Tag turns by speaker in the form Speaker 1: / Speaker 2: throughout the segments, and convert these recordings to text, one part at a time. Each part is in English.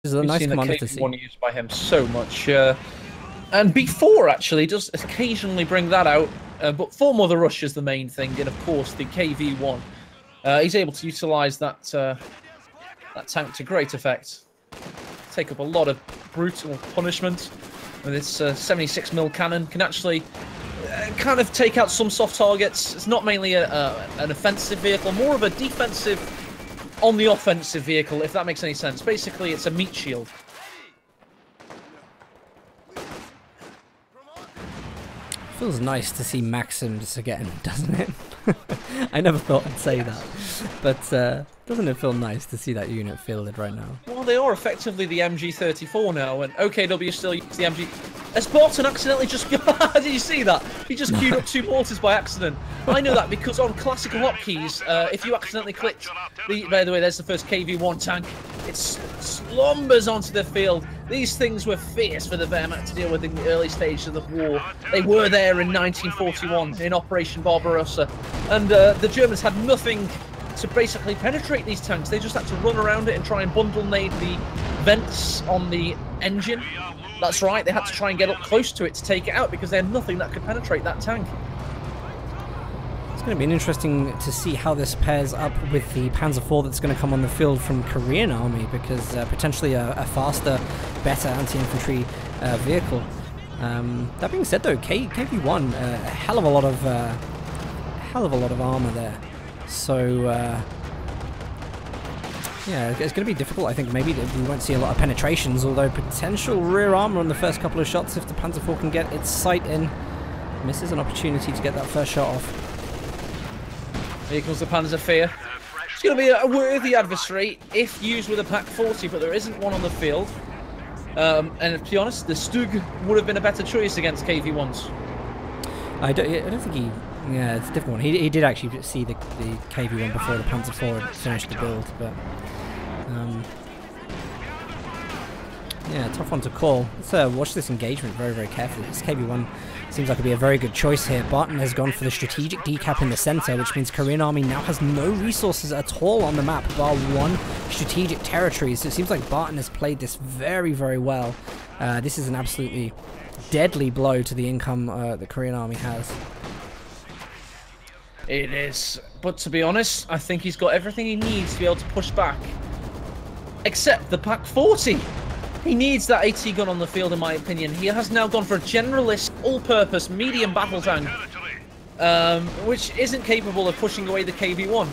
Speaker 1: This is a
Speaker 2: We've
Speaker 1: nice
Speaker 2: seen the
Speaker 1: commander to see.
Speaker 2: KV1 used by him so much. And B4 actually does occasionally bring that out, but Full Mother Rush is the main thing, and of course the KV1. He's able to utilize that that tank to great effect. Take up a lot of brutal punishment with its 76mm cannon. Can actually kind of take out some soft targets. It's not mainly an offensive vehicle, more of a defensive on the offensive vehicle, if that makes any sense. Basically, it's a meat shield.
Speaker 1: Feels nice to see Maxims again, doesn't it? I never thought I'd say that, but doesn't it feel nice to see that unit fielded right now?
Speaker 2: Well, they are effectively the MG34 now, and OKW still uses the MG. As Barton accidentally just... Did you see that? He just queued up 2 mortars by accident. I know that because on classical hotkeys, if you accidentally clicked... By the way, there's the first KV1 tank. It slumbers onto the field. These things were fierce for the Wehrmacht to deal with in the early stages of the war. They were there in 1941 in Operation Barbarossa. And the Germans had nothing to basically penetrate these tanks. They just had to run around it and try and bundle nade the vents on the engine. That's right, they had to try and get up close to it to take it out because they had nothing that could penetrate that tank.
Speaker 1: It's going to be interesting to see how this pairs up with the Panzer IV that's going to come on the field from Korean Army, because potentially a faster, better anti-infantry vehicle. That being said, though, KV1 a hell of a lot of armor there. So yeah, it's going to be difficult. I think maybe we won't see a lot of penetrations, although potential rear armor on the first couple of shots if the Panzer IV can get its sight in. Misses an opportunity to get that first shot off.
Speaker 2: Here comes the Panzer IV. It's going to be a worthy adversary if used with a Pak 40, but there isn't one on the field. And to be honest, the Stug would have been a better choice against KV1s.
Speaker 1: I don't think he... Yeah, it's a different one. He did actually see the KV1 before the Panzer IV had finished the build, but... yeah, tough one to call. Let's watch this engagement very, very carefully. This KV1 seems like it'd be a very good choice here. Barton has gone for the strategic decap in the center, which means Korean Army now has no resources at all on the map, bar 1 strategic territory. So it seems like Barton has played this very, very well. This is an absolutely deadly blow to the income the Korean Army has.
Speaker 2: It is. But to be honest, I think he's got everything he needs to be able to push back. Except the Pak 40. He needs that AT gun on the field, in my opinion. He has now gone for a generalist, all-purpose, medium battle tank, which isn't capable of pushing away the KV1.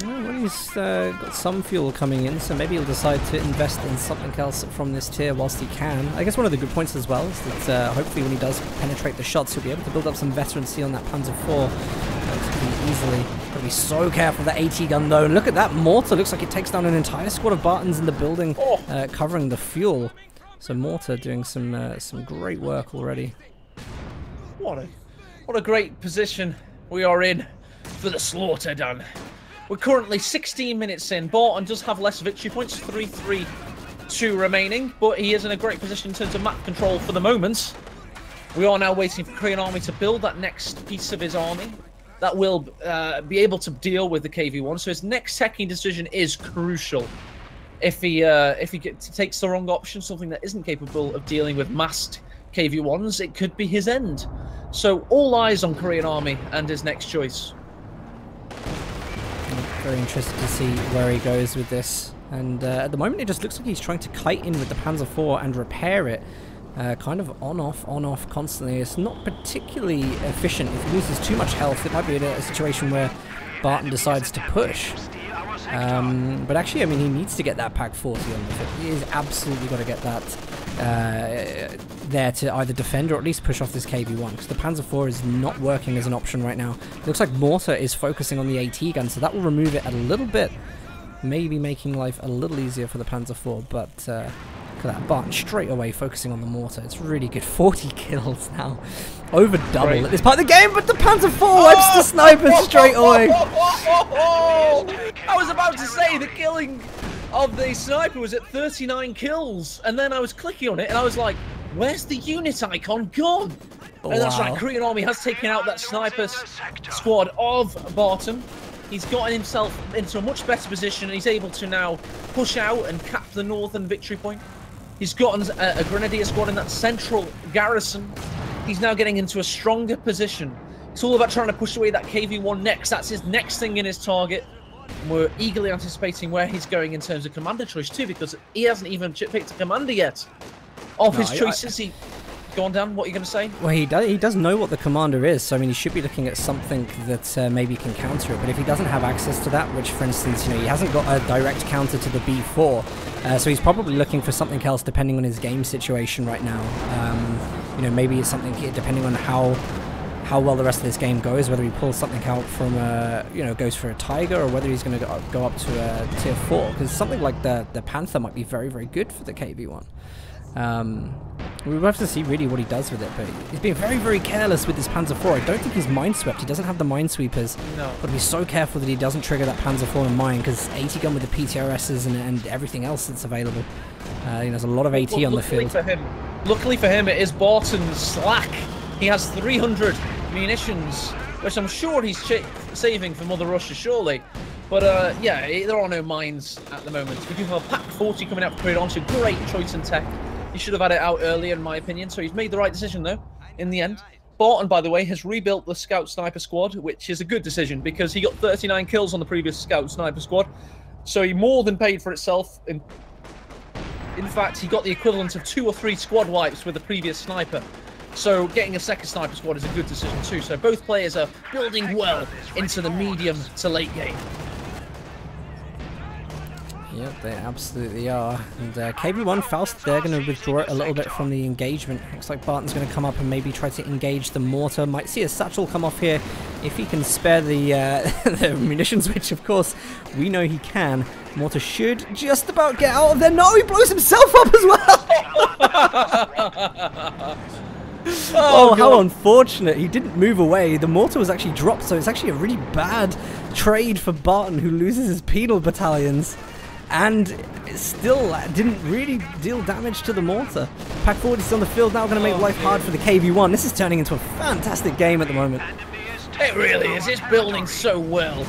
Speaker 1: Well, he's got some fuel coming in, so maybe he'll decide to invest in something else from this tier whilst he can. I guess one of the good points as well is that hopefully when he does penetrate the shots, he'll be able to build up some veterancy on that Panzer IV easily. Gotta be so careful with that AT gun though. And look at that mortar, looks like it takes down an entire squad of Bartons in the building, covering the fuel. So mortar doing some great work already.
Speaker 2: What a great position we are in for the slaughter, Dan. We're currently 16 minutes in. Barton does have less victory points, 3-3-2 remaining, but he is in a great position in terms of map control for the moment. We are now waiting for Korean Army to build that next piece of his army that will be able to deal with the KV1. So his next taking decision is crucial. If he takes the wrong option, something that isn't capable of dealing with massed KV1s, it could be his end. So all eyes on Korean Army and his next choice.
Speaker 1: Very interested to see where he goes with this. And at the moment, it just looks like he's trying to kite in with the Panzer IV and repair it. Kind of on-off constantly. It's not particularly efficient. If he loses too much health, it might be a situation where Barton decides to push. But actually, I mean, he needs to get that Pak 40 on the field. He is absolutely got to get that there to either defend or at least push off this KV1, because the Panzer IV is not working as an option right now. It looks like mortar is focusing on the AT gun, so that will remove it a little bit, maybe making life a little easier for the Panzer IV, but look at that, Barton straight away focusing on the mortar. It's really good. 40 kills now. Over double at this part of the game, but the Panzer IV wipes the snipers straight away.
Speaker 2: I was about to say the killing of the sniper was at 39 kills, and then I was clicking on it and I was like, where's the unit icon gone? And that's right, Korean Army has taken out that sniper squad of Barton. He's gotten himself into a much better position, and he's able to now push out and cap the northern victory point. He's gotten a Grenadier squad in that central garrison. He's now getting into a stronger position. It's all about trying to push away that KV-1 next. That's his next thing in his target. And we're eagerly anticipating where he's going in terms of commander choice too, because he hasn't even picked a commander yet. Of his choices, he... Go on, Dan, what are you going to say?
Speaker 1: Well, he does know what the commander is, so I mean, he should be looking at something that maybe can counter it. But if he doesn't have access to that, which, for instance, you know, he hasn't got a direct counter to the B4, so he's probably looking for something else depending on his game situation right now. You know, maybe it's something depending on how well the rest of this game goes, whether he pulls something out from you know, goes for a Tiger, or whether he's going to go up to a tier 4, because something like the Panther might be very, very good for the KV-1. We'll have to see really what he does with it, but he's being very, very careless with this Panzer IV. I don't think he's mineswept. He doesn't have the minesweepers.
Speaker 2: No.
Speaker 1: Got to be so careful that he doesn't trigger that Panzer IV in mine, because 80 gun with the PTRSs and everything else that's available. You know, there's a lot of AT on the field.
Speaker 2: Luckily for him, it is Barton's slack. He has 300 munitions, which I'm sure he's saving for Mother Russia, surely. But yeah, there are no mines at the moment. We do have a Pack 40 coming out for Korean Arms, a great choice in tech. He should have had it out earlier, in my opinion, so he's made the right decision, though, in the end. Barton, by the way, has rebuilt the Scout Sniper Squad, which is a good decision, because he got 39 kills on the previous Scout Sniper Squad, so he more than paid for itself. In fact, he got the equivalent of 2 or 3 squad wipes with the previous Sniper. So getting a second Sniper Squad is a good decision, too. So both players are building well into the medium to late game.
Speaker 1: Yep, they absolutely are. And KV-1 Faust, they're going to withdraw it a little bit from the engagement. Looks like Barton's going to come up and maybe try to engage the mortar. Might see a satchel come off here if he can spare the, the munitions, which of course we know he can. Mortar should just about get out of there. No, he blows himself up as well! Oh, how unfortunate. He didn't move away. The mortar was actually dropped, so it's actually a really bad trade for Barton, who loses his penal battalions. And it still didn't really deal damage to the mortar. Pack 40 is on the field now, going to make life hard for the KV-1. This is turning into a fantastic game at the moment.
Speaker 2: It really is. It's building so well.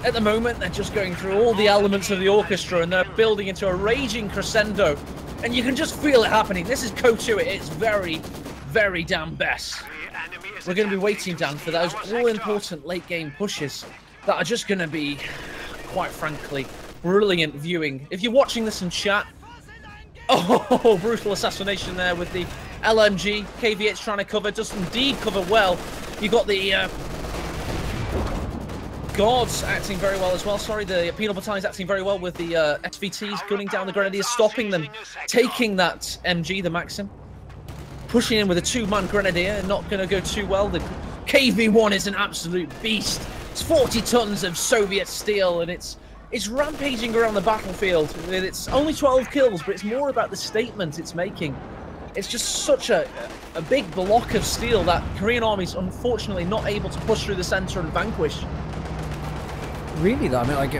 Speaker 2: At the moment, they're just going through all the elements of the orchestra, and they're building into a raging crescendo. And you can just feel it happening. This is KO2 at its very, very damn best. We're going to be waiting, Dan, for those all-important late-game pushes that are just going to be, quite frankly, brilliant viewing. If you're watching this in chat, oh, brutal assassination there with the LMG. KV-8's trying to cover, does indeed cover well. You got the Guards acting very well as well. Sorry, the Penal Battalion's acting very well with the SVTs gunning down the Grenadiers, stopping them, taking that MG, the Maxim. Pushing in with a 2-man Grenadier, not going to go too well. The KV-1 is an absolute beast. It's 40 tons of Soviet steel, and it's rampaging around the battlefield. It's only 12 kills, but it's more about the statement it's making. It's just such a big block of steel that Korean army's unfortunately not able to push through the center and vanquish.
Speaker 1: Really, though, I mean, like,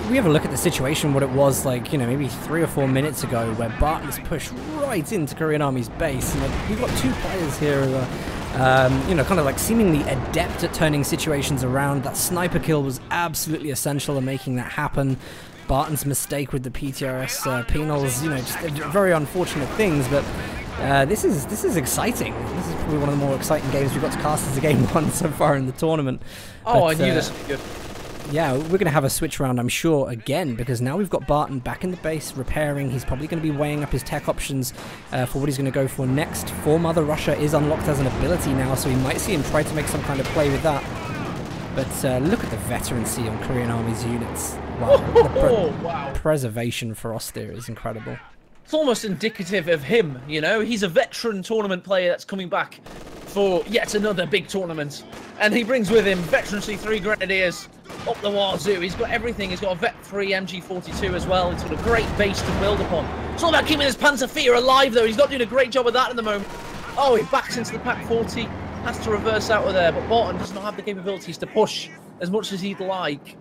Speaker 1: we have a look at the situation, what it was like, you know, maybe 3 or 4 minutes ago, where Barton's pushed right into Korean army's base, and like, we've got 2 players here who are, you know, kind of like seemingly adept at turning situations around. That sniper kill was absolutely essential in making that happen. Barton's mistake with the PTRS penals, you know, just very unfortunate things, but this is exciting. This is probably one of the more exciting games we've got to cast as a game 1 so far in the tournament.
Speaker 2: Oh,
Speaker 1: but,
Speaker 2: I knew this would be good.
Speaker 1: Yeah, we're going to have a switch round, I'm sure, again, because now we've got Barton back in the base, repairing. He's probably going to be weighing up his tech options for what he's going to go for next. For Mother Russia is unlocked as an ability now, so we might see him try to make some kind of play with that. But look at the veterancy on Korean Army's units. Wow,
Speaker 2: wow.
Speaker 1: Preservation for Austere is incredible.
Speaker 2: It's almost indicative of him, you know? He's a veteran tournament player that's coming back for yet another big tournament. And he brings with him veterancy 3 Grenadiers up the wazoo. He's got everything. He's got a Vet 3 MG42 as well. He's got a great base to build upon. It's all about keeping his Panzer IV alive, though. He's not doing a great job of that at the moment. Oh, he backs into the Pack 40. Has to reverse out of there. But Barton does not have the capabilities to push as much as he'd like.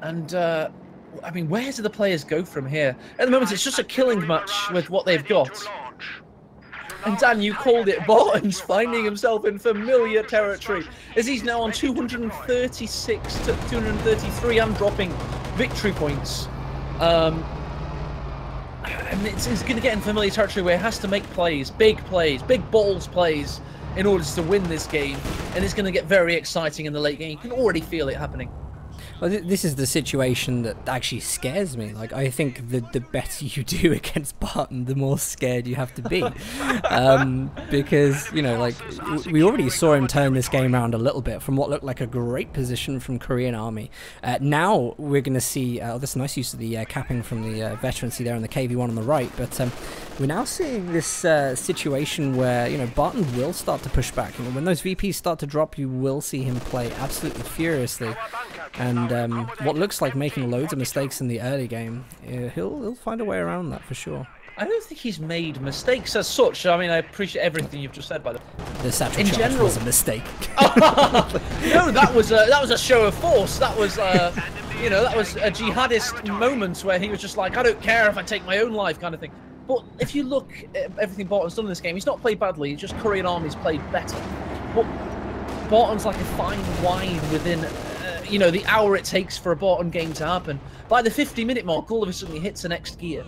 Speaker 2: And, I mean, where do the players go from here? At the moment, it's just a killing match with what they've got. And Dan, you called it. Barton's finding himself in familiar territory as he's now on 236 to 233 and dropping victory points. And it's going to get in familiar territory where he has to make plays, big balls plays, in order to win this game. And it's going to get very exciting in the late game. You can already feel it happening.
Speaker 1: Well, this is the situation that actually scares me. Like, I think the better you do against Barton, the more scared you have to be. Because, you know, like, we already saw him turn this game around a little bit from what looked like a great position from Korean Army. Now we're going to see, this nice use of the capping from the veterancy there on the KV-1 on the right, but we're now seeing this situation where, you know, Barton will start to push back. You know, when those VPs start to drop, you will see him play absolutely furiously. And what looks like making loads of mistakes in the early game, he'll find a way around that for sure.
Speaker 2: I don't think he's made mistakes as such. I mean, I appreciate everything you've just said, by the way.
Speaker 1: The satchel charge was a mistake.
Speaker 2: No, that was a show of force. That was, you know, that was a jihadist moment where he was just like, I don't care if I take my own life, kind of thing. But if you look at everything Barton's done in this game, he's not played badly. It's just Korean Army's played better. But Barton's like a fine wine within, you know, the hour it takes for a Barton game to happen. By the 50-minute mark, all of a sudden he hits the next gear.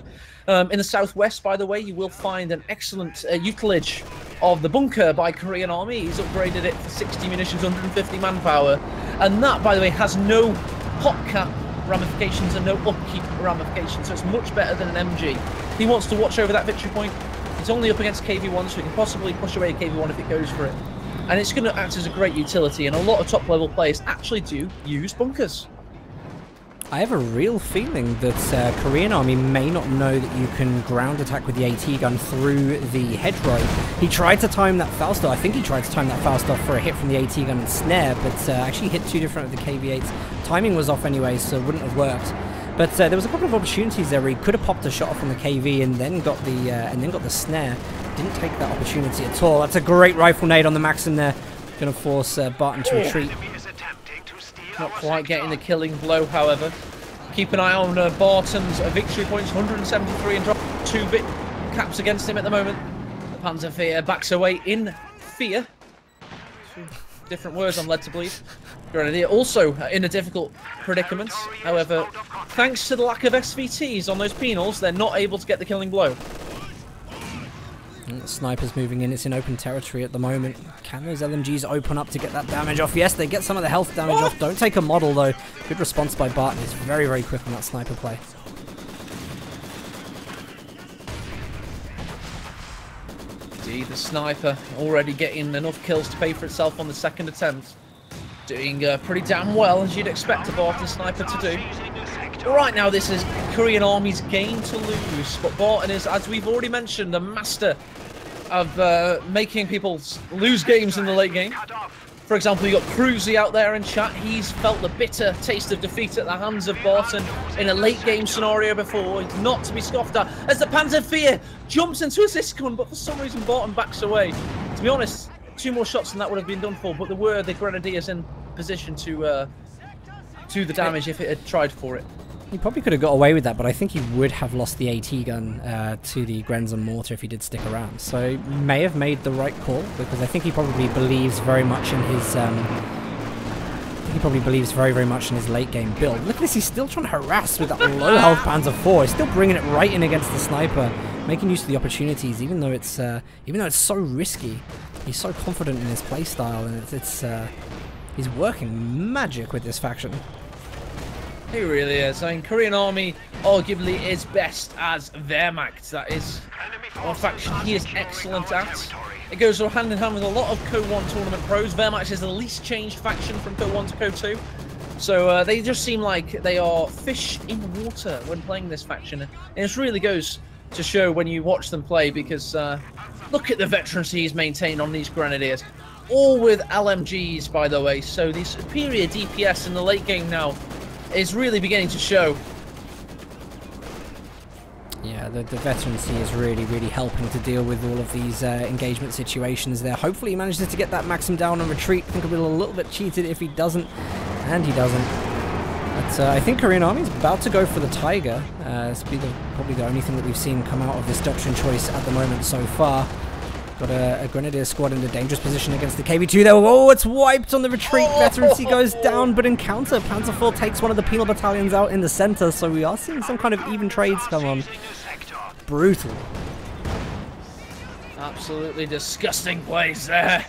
Speaker 2: In the southwest, by the way, you will find an excellent utilage of the bunker by Korean Army. He's upgraded it for 60 munitions, 150 manpower. And that, by the way, has no hot cap ramifications and no upkeep ramifications, so it's much better than an MG. He wants to watch over that victory point. He's only up against KV-1, so he can possibly push away KV-1 if it goes for it. And it's going to act as a great utility, and a lot of top-level players actually do use bunkers.
Speaker 1: I have a real feeling that Korean Army may not know that you can ground attack with the AT gun through the hedgerow. He tried to time that Faust off. I think he tried to time that Faust off for a hit from the AT gun and snare, but actually hit two different of the KV-8s. Timing was off anyway, so it wouldn't have worked. But there was a couple of opportunities there where he could have popped a shot off on the KV and then got the snare. Didn't take that opportunity at all. That's a great rifle nade on the Maxim there. Going to force Barton to retreat.
Speaker 2: Not quite getting the killing blow, however. Keep an eye on Barton's victory points, 173 and drop 2 bit caps against him at the moment. The Panzerwehr backs away in fear. Different words I'm led to believe. Grenadier also in a difficult predicament. However, thanks to the lack of SVTs on those penals, they're not able to get the killing blow.
Speaker 1: And the sniper's moving in. It's in open territory at the moment. Can those LMGs open up to get that damage off? Yes, they get some of the health damage off. Don't take a model, though. Good response by Barton. He's very, very quick on that sniper play.
Speaker 2: Indeed, the sniper already getting enough kills to pay for itself on the second attempt. Doing pretty damn well, as you'd expect a Barton sniper to do. Right now, this is Korean Army's game to lose, but Barton is, as we've already mentioned, a master of making people lose games in the late game. For example, you got Cruzy out there in chat. He's felt the bitter taste of defeat at the hands of Barton in a late game scenario before. He's not to be scoffed at as the Panzerwehr jumps into his Iskun, but for some reason Barton backs away. To be honest, 2 more shots and that would have been done for, but there were the Grenadiers in position to do the damage if it had tried for it.
Speaker 1: He probably could have got away with that, but I think he would have lost the AT gun to the Grenz and Mortar if he did stick around. So he may have made the right call, because I think he probably believes very much in his very much in his late game build. Look at this, he's still trying to harass with that low health Panzer IV. He's still bringing it right in against the sniper, making use of the opportunities, even though it's so risky. He's so confident in his playstyle, and he's working magic with this faction.
Speaker 2: He really is. I mean, Korean Army arguably is best as Wehrmacht. That is one faction he is excellent at. It goes hand in hand with a lot of Co-1 tournament pros. Wehrmacht is the least changed faction from Co-1 to Co-2. So they just seem like they are fish in water when playing this faction. And it really goes to show when you watch them play, because look at the veterancy he's maintained on these Grenadiers. All with LMGs, by the way. So the superior DPS in the late game now is really beginning to show.
Speaker 1: Yeah, the veterancy is really, really helping to deal with all of these engagement situations there. Hopefully he manages to get that Maxim down and retreat. I think he'll be a little bit cheated if he doesn't, and he doesn't. But I think Korean Army's about to go for the Tiger. It's probably the only thing that we've seen come out of this doctrine choice at the moment so far. Got a Grenadier squad in a dangerous position against the KV-2 there. Oh, it's wiped on the retreat. Veterancy goes down, but in counter, Panzer IV takes one of the penal battalions out in the center, so we are seeing some kind of even trades come on. Brutal.
Speaker 2: Absolutely disgusting plays there.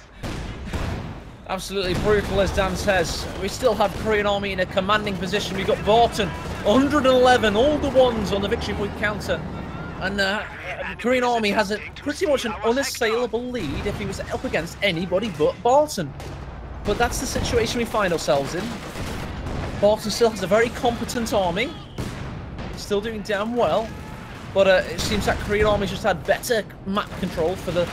Speaker 2: Absolutely brutal, as Dan says. We still have Korean Army in a commanding position. We've got Barton, 111, all the ones on the victory point counter. And Korean Army has pretty much an unassailable lead if he was up against anybody but Barton. But that's the situation we find ourselves in. Barton still has a very competent army. Still doing damn well. But it seems that Korean Army's just had better map control for the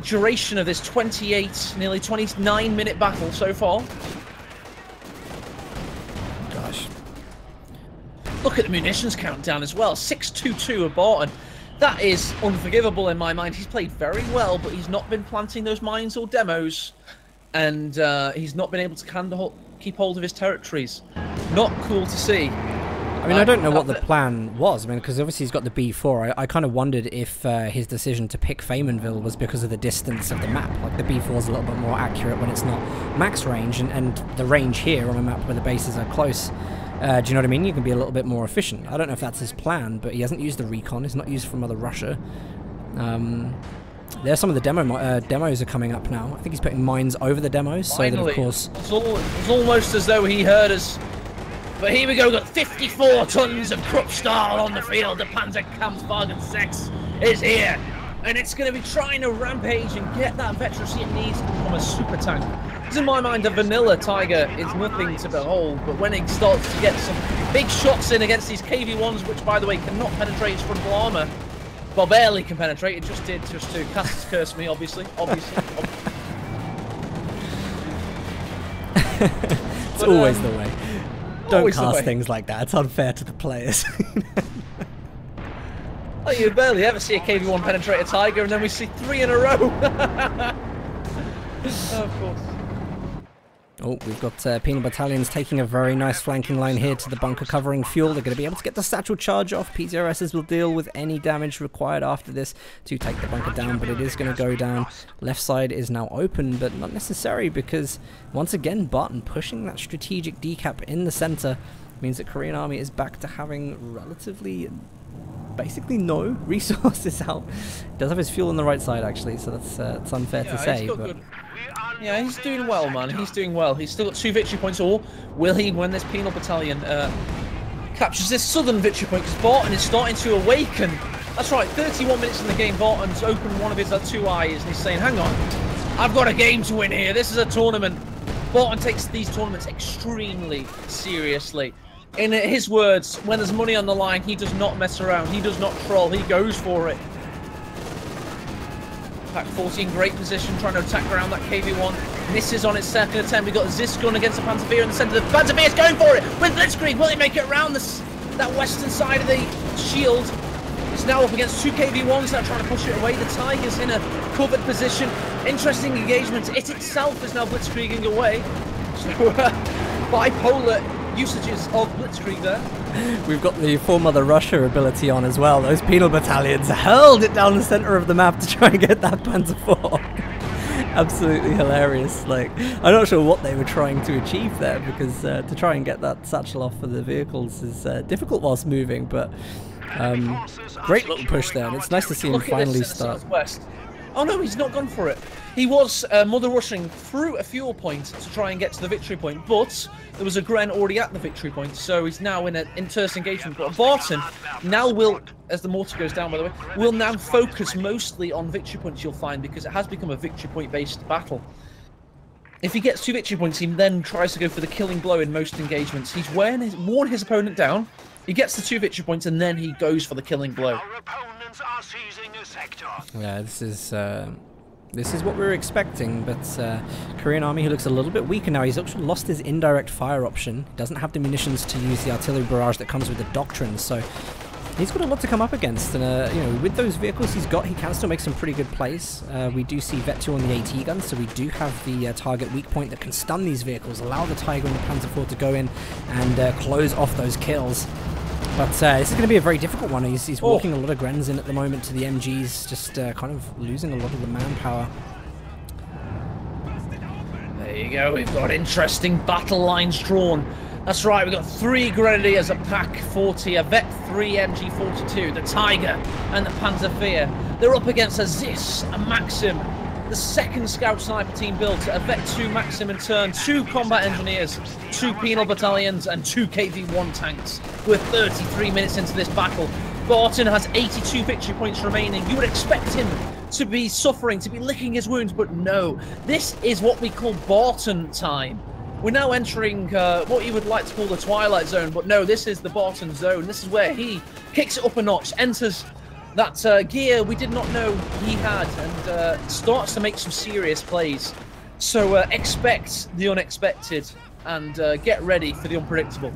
Speaker 2: duration of this 28, nearly 29-minute battle so far.
Speaker 1: Gosh.
Speaker 2: Look at the munitions countdown as well. 622 of Barton. That is unforgivable in my mind. He's played very well, but he's not been planting those mines or demos. And he's not been able to keep hold of his territories. Not cool to see.
Speaker 1: I mean, I don't know what the plan was. I mean, because obviously he's got the B4. I kind of wondered if his decision to pick Faymanville was because of the distance of the map. Like, the B4 is a little bit more accurate when it's not max range, and the range here on a map where the bases are close. Do you know what I mean? You can be a little bit more efficient. I don't know if that's his plan, but he hasn't used the recon. He's not used from Mother Russia. There's some of the demos are coming up now. I think he's putting mines over the demos,
Speaker 2: Finally.
Speaker 1: so that, of course...
Speaker 2: It's almost as though he heard us. But here we go, got 54 tons of Kruppstahl on the field. The Panzerkampfwagen 6 is here. And it's going to be trying to rampage and get that veterancy it needs to become a super tank. Because in my mind, a vanilla Tiger is nothing to behold. But when it starts to get some big shots in against these KV-1s, which, by the way, cannot penetrate its frontal armour. Well, barely can penetrate. It just did, just to curse me, obviously.
Speaker 1: It's always the way. Don't cast things like that. It's unfair to the players.
Speaker 2: Oh, you barely ever see a KV-1 penetrate a Tiger, and then we see 3 in a row. Oh, of course.
Speaker 1: Oh, we've got penal battalions taking a very nice flanking line here to the bunker covering fuel. They're going to be able to get the satchel charge off. PZRSs will deal with any damage required after this to take the bunker down, but it is going to go down. Left side is now open, but not necessary, because once again, Barton pushing that strategic decap in the center means that Korean Army is back to having relatively, basically no resources out. Does have his fuel on the right side, actually, so that's unfair to say. But
Speaker 2: yeah, he's doing well, man. He's doing well. He's still got 2 victory points, or will he, when this penal battalion captures this southern victory point? Because Barton is starting to awaken. That's right, 31 minutes in the game, Barton's opened one of his 2 eyes, and he's saying, hang on, I've got a game to win here. This is a tournament. Barton takes these tournaments extremely seriously. In his words, when there's money on the line, he does not mess around. He does not troll. He goes for it. Pack 40 in great position, trying to attack around that KV-1. Misses on its second attempt. We've got Zisgun against the Panzer in the centre. The Panzer is going for it with Blitzkrieg. Will he make it around that western side of the shield? It's now up against 2 KV-1s that are trying to push it away. The Tiger's in a covered position. Interesting engagement. It itself is now Blitzkrieging away. So, bipolar usages of Blitzkrieg there.
Speaker 1: We've got the full Mother Russia ability on as well. Those penal battalions hurled it down the center of the map to try and get that Panzer IV. Absolutely hilarious. Like, I'm not sure what they were trying to achieve there, because to try and get that satchel off for the vehicles is difficult whilst moving, but great little push there, and it's nice to see him finally start.
Speaker 2: Southwest. Oh no, he's not gone for it. He was mother rushing through a fuel point to try and get to the victory point, but there was a Gren already at the victory point, so he's now in an intense engagement. But Barton now will, as the mortar goes down by the way, will now focus mostly on victory points, you'll find, because it has become a victory point based battle. If he gets 2 victory points, he then tries to go for the killing blow in most engagements. He's worn his opponent down, he gets the 2 victory points, and then he goes for the killing blow.
Speaker 1: Yeah, this is what we were expecting, but Korean Army, who looks a little bit weaker now, he's actually lost his indirect fire option. He doesn't have the munitions to use the artillery barrage that comes with the doctrine, so he's got a lot to come up against. And you know, with those vehicles he's got, he can still make some pretty good plays. We do see Vet 2 on the AT gun, so we do have the target weak point that can stun these vehicles, allow the Tiger and the Panzer IV to go in and close off those kills. But this is going to be a very difficult one. He's walking a lot of Grens in at the moment to the MGs, just kind of losing a lot of the manpower.
Speaker 2: There you go, we've got interesting battle lines drawn. That's right, we've got 3 Grenadiers, a Pak 40, a Vet 3 MG42, the Tiger, and the Panzerfahr. They're up against a Zis, a Maxim, the 2nd Scout Sniper team built, a Vet 2 Maxim in turn, 2 Combat Engineers, 2 Penal Battalions, and 2 KV-1 tanks. We're 33 minutes into this battle. Barton has 82 victory points remaining. You would expect him to be suffering, to be licking his wounds, but no. This is what we call Barton time. We're now entering what you would like to call the Twilight Zone, but no, this is the Barton Zone. This is where he kicks it up a notch, enters that gear we did not know he had, and starts to make some serious plays. So expect the unexpected, and get ready for the unpredictable.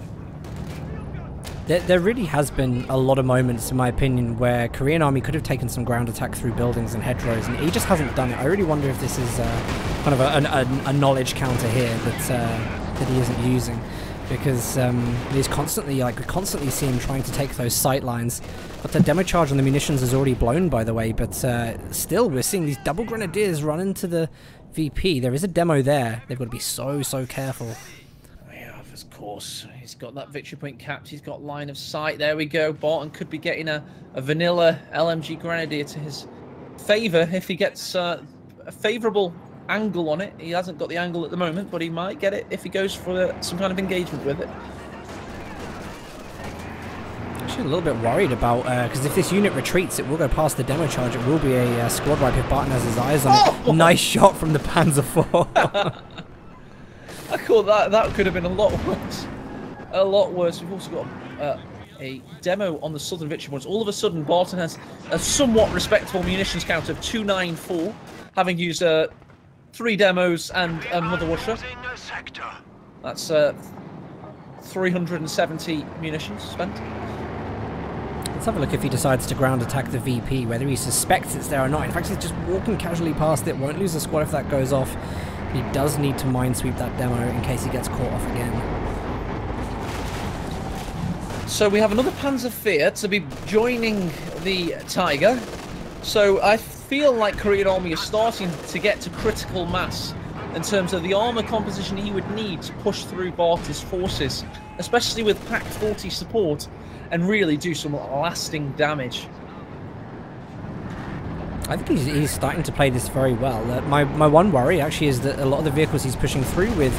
Speaker 1: There really has been a lot of moments, in my opinion, where Korean Army could have taken some ground attack through buildings and hedgerows, and he just hasn't done it. I really wonder if this is kind of a knowledge counter here that he isn't using, because he's constantly, we constantly see him trying to take those sight lines. But the demo charge on the munitions is already blown, by the way, but still we're seeing these double grenadiers run into the VP. There is a demo there. They've got to be so careful.
Speaker 2: Of course, he's got that victory point capped, he's got line of sight. There we go. Barton could be getting a vanilla LMG Grenadier to his favour if he gets a favourable angle on it. He hasn't got the angle at the moment, but he might get it if he goes for some kind of engagement with it.
Speaker 1: Actually a little bit worried about, because if this unit retreats, it will go past the demo charge. It will be a squad wipe if Barton has his eyes on it. Nice shot from the Panzer IV.
Speaker 2: I thought that could have been a lot worse. A lot worse. We've also got a demo on the southern victory points. All of a sudden, Barton has a somewhat respectable munitions count of 294, having used 3 demos and another washer. That's 370 munitions spent.
Speaker 1: Let's have a look if he decides to ground attack the VP, whether he suspects it's there or not. In fact, he's just walking casually past it. Won't lose the squad if that goes off. He does need to minesweep that demo in case he gets caught off again.
Speaker 2: So we have another Panzerfahr to be joining the Tiger. So I feel like Korean Army is starting to get to critical mass in terms of the armor composition he would need to push through Barton's forces, especially with Pak 40 support, and really do some lasting damage.
Speaker 1: I think he's starting to play this very well. My one worry actually is that a lot of the vehicles he's pushing through with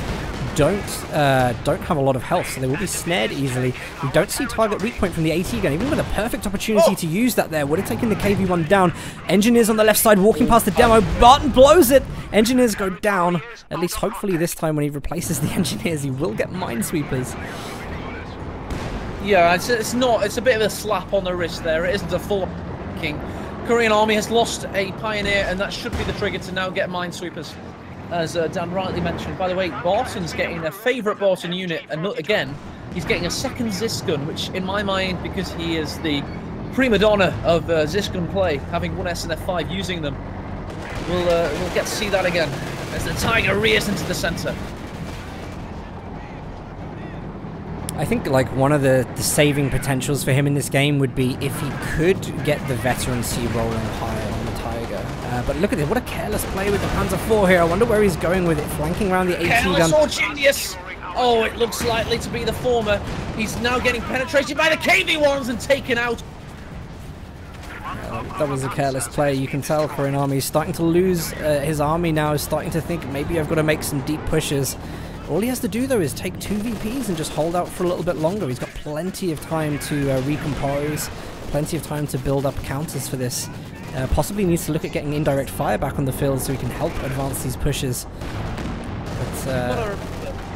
Speaker 1: don't have a lot of health, so they will be snared easily. We don't see target weak point from the AT gun, even with a perfect opportunity to use that there. Would have taken the KV-1 down. Engineers on the left side walking past the demo. Barton blows it. Engineers go down. At least hopefully this time when he replaces the engineers, he will get minesweepers.
Speaker 2: Yeah, it's a bit of a slap on the wrist there. It isn't a full king. Korean Army has lost a pioneer, and that should be the trigger to now get minesweepers, as Dan rightly mentioned. By the way, Barton's getting a favourite Barton unit, and again, he's getting a 2nd Zis gun, which in my mind, because he is the prima donna of Zis gun play, having one SNF5 using them, we'll get to see that again, as the Tiger rears into the centre.
Speaker 1: I think one of the saving potentials for him in this game would be if he could get the veterancy rolling higher on the Tiger. But look at it, what a careless play with the Panzer IV here. I wonder where he's going with it, flanking around the AT gun.
Speaker 2: Careless or genius? Oh, it looks likely to be the former. He's now getting penetrated by the KV-1s and taken out.
Speaker 1: That was a careless play. You can tell Korean Army is starting to lose his army now, is starting to think maybe I've got to make some deep pushes. All he has to do, though, is take 2 VPs and just hold out for a little bit longer. He's got plenty of time to recompose, plenty of time to build up counters for this. Possibly needs to look at getting indirect fire back on the field so he can help advance these pushes. But,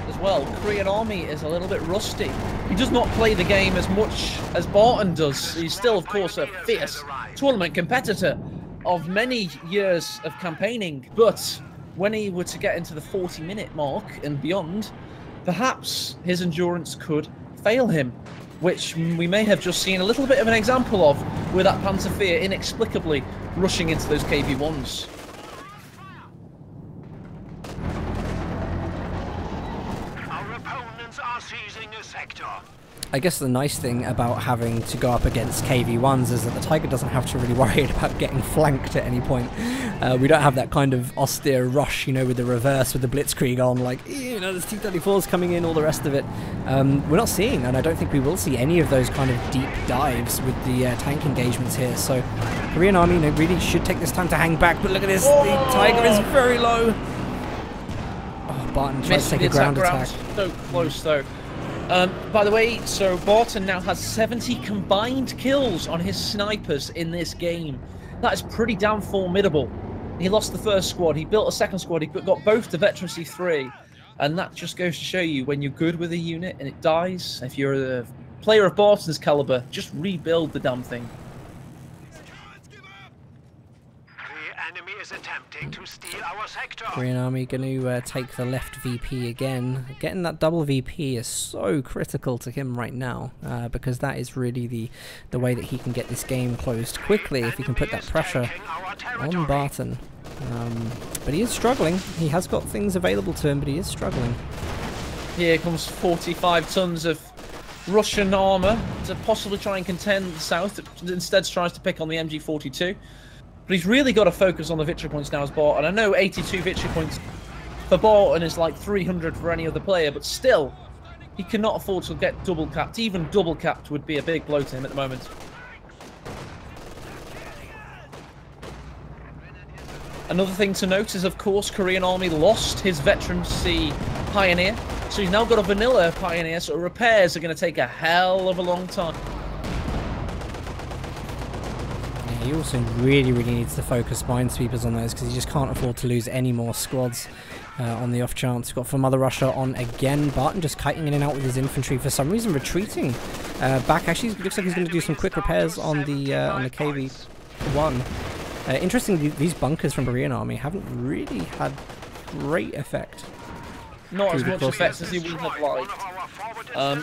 Speaker 2: as well, Korean Army is a little bit rusty. He does not play the game as much as Barton does. He's still, of course, a fierce tournament competitor of many years of campaigning, but when he were to get into the 40-minute mark and beyond, perhaps his endurance could fail him, which we may have just seen a little bit of an example of with that Panzerfahr inexplicably rushing into those KV-1s.
Speaker 3: Our opponents are seizing a sector.
Speaker 1: I guess the nice thing about having to go up against KV-1s is that the Tiger doesn't have to really worry about getting flanked at any point. We don't have that kind of austere rush, you know, with the reverse, with the blitzkrieg on, like, you know, there's T-34s coming in, all the rest of it. We're not seeing, and I don't think we will see any of those kind of deep dives with the tank engagements here. So Korean Army, you know, really should take this time to hang back. But look at this, the Tiger is very low. Oh, Barton tries to take a ground attack.
Speaker 2: So close, though. By the way, so Barton now has 70 combined kills on his snipers in this game. That is pretty damn formidable. He lost the first squad, he built a second squad, he got both the Veterancy 3. And that just goes to show you when you're good with a unit and it dies, if you're a player of Barton's caliber, just rebuild the damn thing.
Speaker 3: Attempting to steal our sector.
Speaker 1: Korean Army going to take the left VP again. Getting that double VP is so critical to him right now, because that is really the way that he can get this game closed quickly, if he can put that pressure on Barton. But he is struggling. He has got things available to him, but he is struggling.
Speaker 2: Here comes 45 tons of Russian armor to possibly try and contend the south. Instead tries to pick on the MG42. But he's really got to focus on the victory points now as Barton. I know 82 victory points for Barton is like 300 for any other player, but still, he cannot afford to get double capped. Even double capped would be a big blow to him at the moment. Another thing to note is, of course, Korean Army lost his Veterancy Pioneer, so he's now got a vanilla Pioneer, so repairs are going to take a hell of a long time.
Speaker 1: He also really needs to focus Minesweepers on those, because he just can't afford to lose any more squads on the off chance. We've got from Mother Russia on again. Barton just kiting in and out with his infantry, for some reason retreating back. Actually, it looks like he's going to do some quick repairs on the KV-1. Interestingly, these bunkers from Korean Army haven't really had great effect.
Speaker 2: Not as much effect as you would have liked.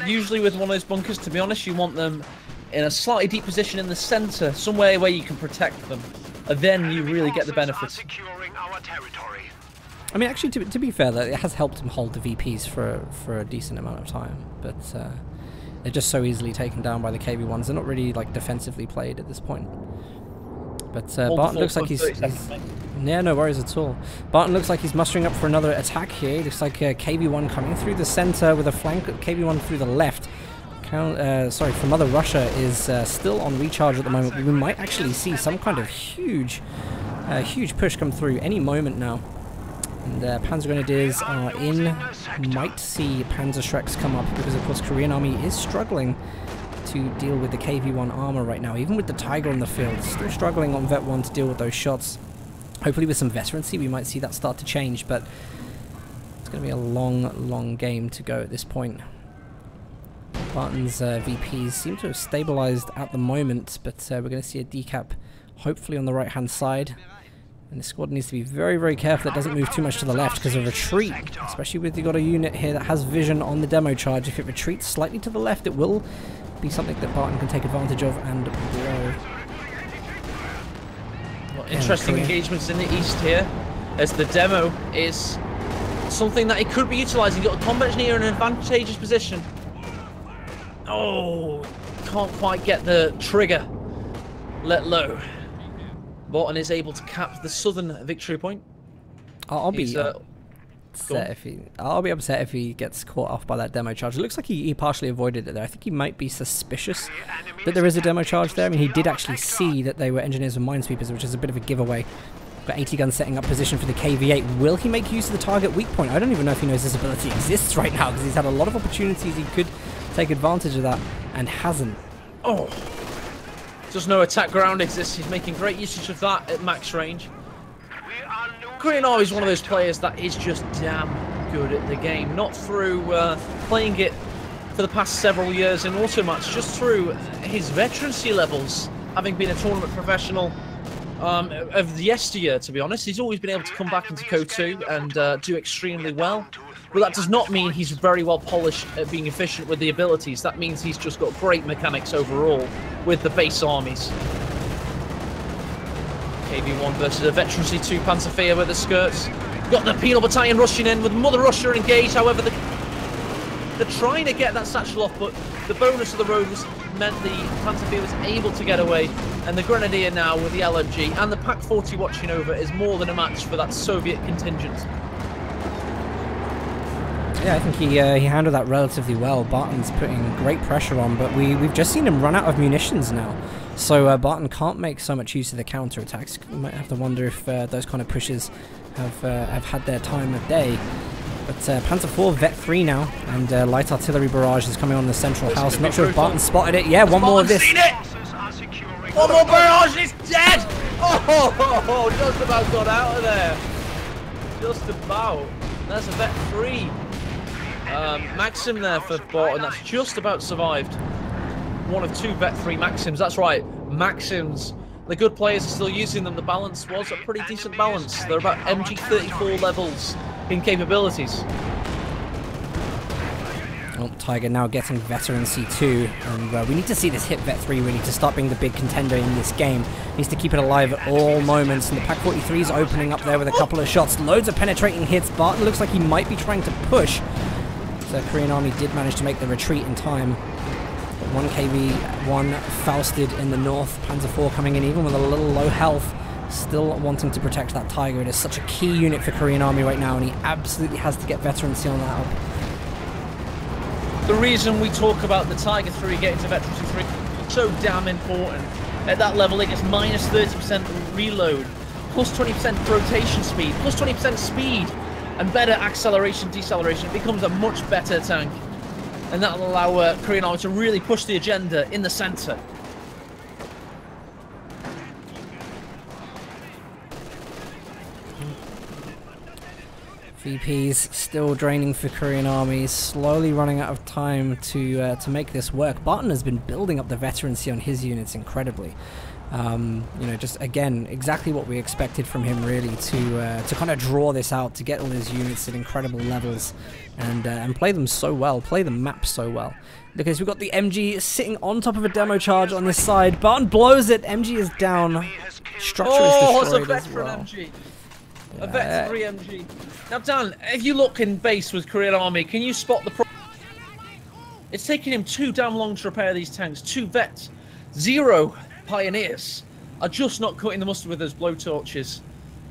Speaker 2: Usually with one of those bunkers, to be honest, you want them in a slightly deep position in the center, somewhere where you can protect them, and then you really get the benefits.
Speaker 1: I mean, actually, to be fair, it has helped him hold the VPs for a decent amount of time, but they're just so easily taken down by the KV-1s. They're not really like defensively played at this point. But Barton looks like he's yeah, no worries at all. Barton looks like he's mustering up for another attack here. Looks like KV-1 coming through the center with a flank, KV-1 through the left. Sorry, from Mother Russia is still on recharge at the moment. We might actually see some kind of huge push come through any moment now. And Panzer Grenadiers are in. Might see Panzer Shreks come up, because of course Korean Army is struggling to deal with the KV-1 armor right now. Even with the Tiger on the field, still struggling on Vet 1 to deal with those shots. Hopefully with some veterancy we might see that start to change, but it's going to be a long game to go at this point. Barton's VPs seem to have stabilized at the moment, but we're going to see a decap hopefully on the right hand side. And the squad needs to be very careful it doesn't move too much to the left, because a retreat, especially with you got a unit here that has vision on the demo charge, if it retreats slightly to the left, it will be something that Barton can take advantage of and blow.
Speaker 2: Well, interesting engagements in the east here, as the demo is something that he could be utilising. You've got a combat engineer in an advantageous position. Oh, can't quite get the trigger let low. Barton is able to cap the southern victory point.
Speaker 1: I'll be upset if he gets caught off by that demo charge. It looks like he partially avoided it there. I think he might be suspicious that there is a demo charge there. I mean, he did actually see that they were engineers and minesweepers, which is a bit of a giveaway. Got 80 guns setting up position for the KV-8. Will he make use of the target weak point? I don't even know if he knows this ability exists right now, because he's had a lot of opportunities he could take advantage of that and hasn't.
Speaker 2: Oh, just no attack ground exists. He's making great usage of that at max range. Korean Army is one of those players that is just damn good at the game. Not through playing it for the past several years in Automats, just through his veterancy levels. Having been a tournament professional of yesteryear, to be honest, he's always been able to come back into CO2 and do extremely well. But that does not mean he's very well polished at being efficient with the abilities. That means he's just got great mechanics overall with the base armies. KV-1 versus a Veterancy 2 Panzerfear with the skirts. Got the Penal Battalion rushing in with Mother Russia engaged, however the They're trying to get that satchel off, but the bonus of the road meant the Panzer was able to get away, and the Grenadier now with the LMG and the Pak-40 watching over is more than a match for that Soviet contingent.
Speaker 1: Yeah, I think he handled that relatively well. Barton's putting great pressure on, but we've just seen him run out of munitions now. So Barton can't make so much use of the counter-attacks. You might have to wonder if those kind of pushes have had their time of day. But Panzer IV, Vet 3 now, and light artillery barrage is coming on the central house. Not sure if Barton spotted it. Yeah, one more of this.
Speaker 2: Seen it! One more barrage, it's dead! Oh, just about got out of there. Just about. There's a Vet 3. Maxim there for Barton, that's just about survived. One of 2 Vet 3 Maxims, that's right, Maxims. The good players are still using them. The balance was a pretty decent balance. They're about MG34 levels in capabilities.
Speaker 1: Oh, Tiger now getting Veteran C2, and we need to see this hit Vet 3 really to start being the big contender in this game. Needs to keep it alive at all moments, and the Pak-43 is opening up there with a couple of shots. Loads of penetrating hits. Barton looks like he might be trying to push. The Korean Army did manage to make the retreat in time. But 1 KV, 1 Fausted in the north. Panzer IV coming in even with a little low health. Still wanting to protect that Tiger. It is such a key unit for Korean Army right now, and he absolutely has to get veterancy on that up.
Speaker 2: The reason we talk about the Tiger 3 getting to Veterancy 3 is so damn important. At that level, it gets minus 30% reload, plus 20% rotation speed, plus 20% speed, and better acceleration, deceleration. It becomes a much better tank. And that'll allow Korean Army to really push the agenda in the centre.
Speaker 1: VP's still draining for Korean Army, slowly running out of time to make this work. Barton has been building up the veterancy on his units incredibly. You know, just again, exactly what we expected from him really, to kind of draw this out, to get all his units at incredible levels, and play them so well, play the map so well. Because we've got the MG sitting on top of a demo charge on this side. Barton blows it. MG is down. Structure is destroyed as well.
Speaker 2: MG. A Vet 3 MG. Now, Dan, if you look in base with Korean Army, can you spot the problem? It's taking him too damn long to repair these tanks. 2 Vets, 0 Pioneers are just not cutting the mustard with those blowtorches.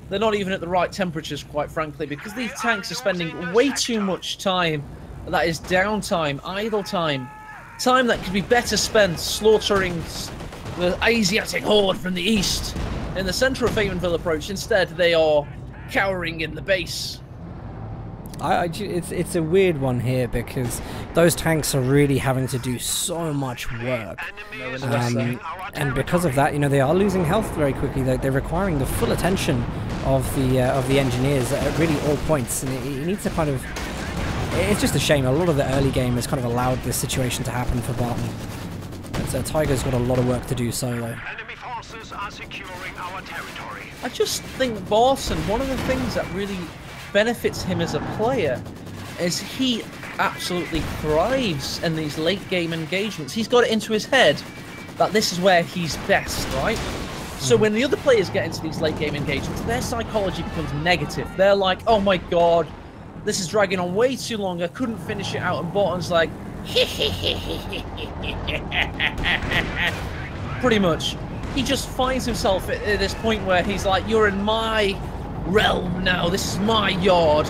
Speaker 2: They're not even at the right temperatures, quite frankly, because these tanks are spending way too much time. That is downtime, idle time. Time that could be better spent slaughtering the Asiatic horde from the east in the centre of Fayetteville approach. Instead, they are cowering in the base.
Speaker 1: It's a weird one here because those tanks are really having to do so much work, and because of that, you know, they are losing health very quickly. They're requiring the full attention of the engineers at really all points, and it needs to kind of. It's just a shame. A lot of the early game has kind of allowed this situation to happen for Barton. But Tiger's got a lot of work to do solo.
Speaker 3: Enemy forces are securing our territory.
Speaker 2: I just think Barton, one of the things that really benefits him as a player is he absolutely thrives in these late game engagements. He's got it into his head that this is where he's best, right? So when the other players get into these late game engagements, their psychology becomes negative. They're like, oh my god, this is dragging on way too long, I couldn't finish it out, and Barton's like, pretty much. He just finds himself at this point where he's like, you're in my realm now, this is my yard,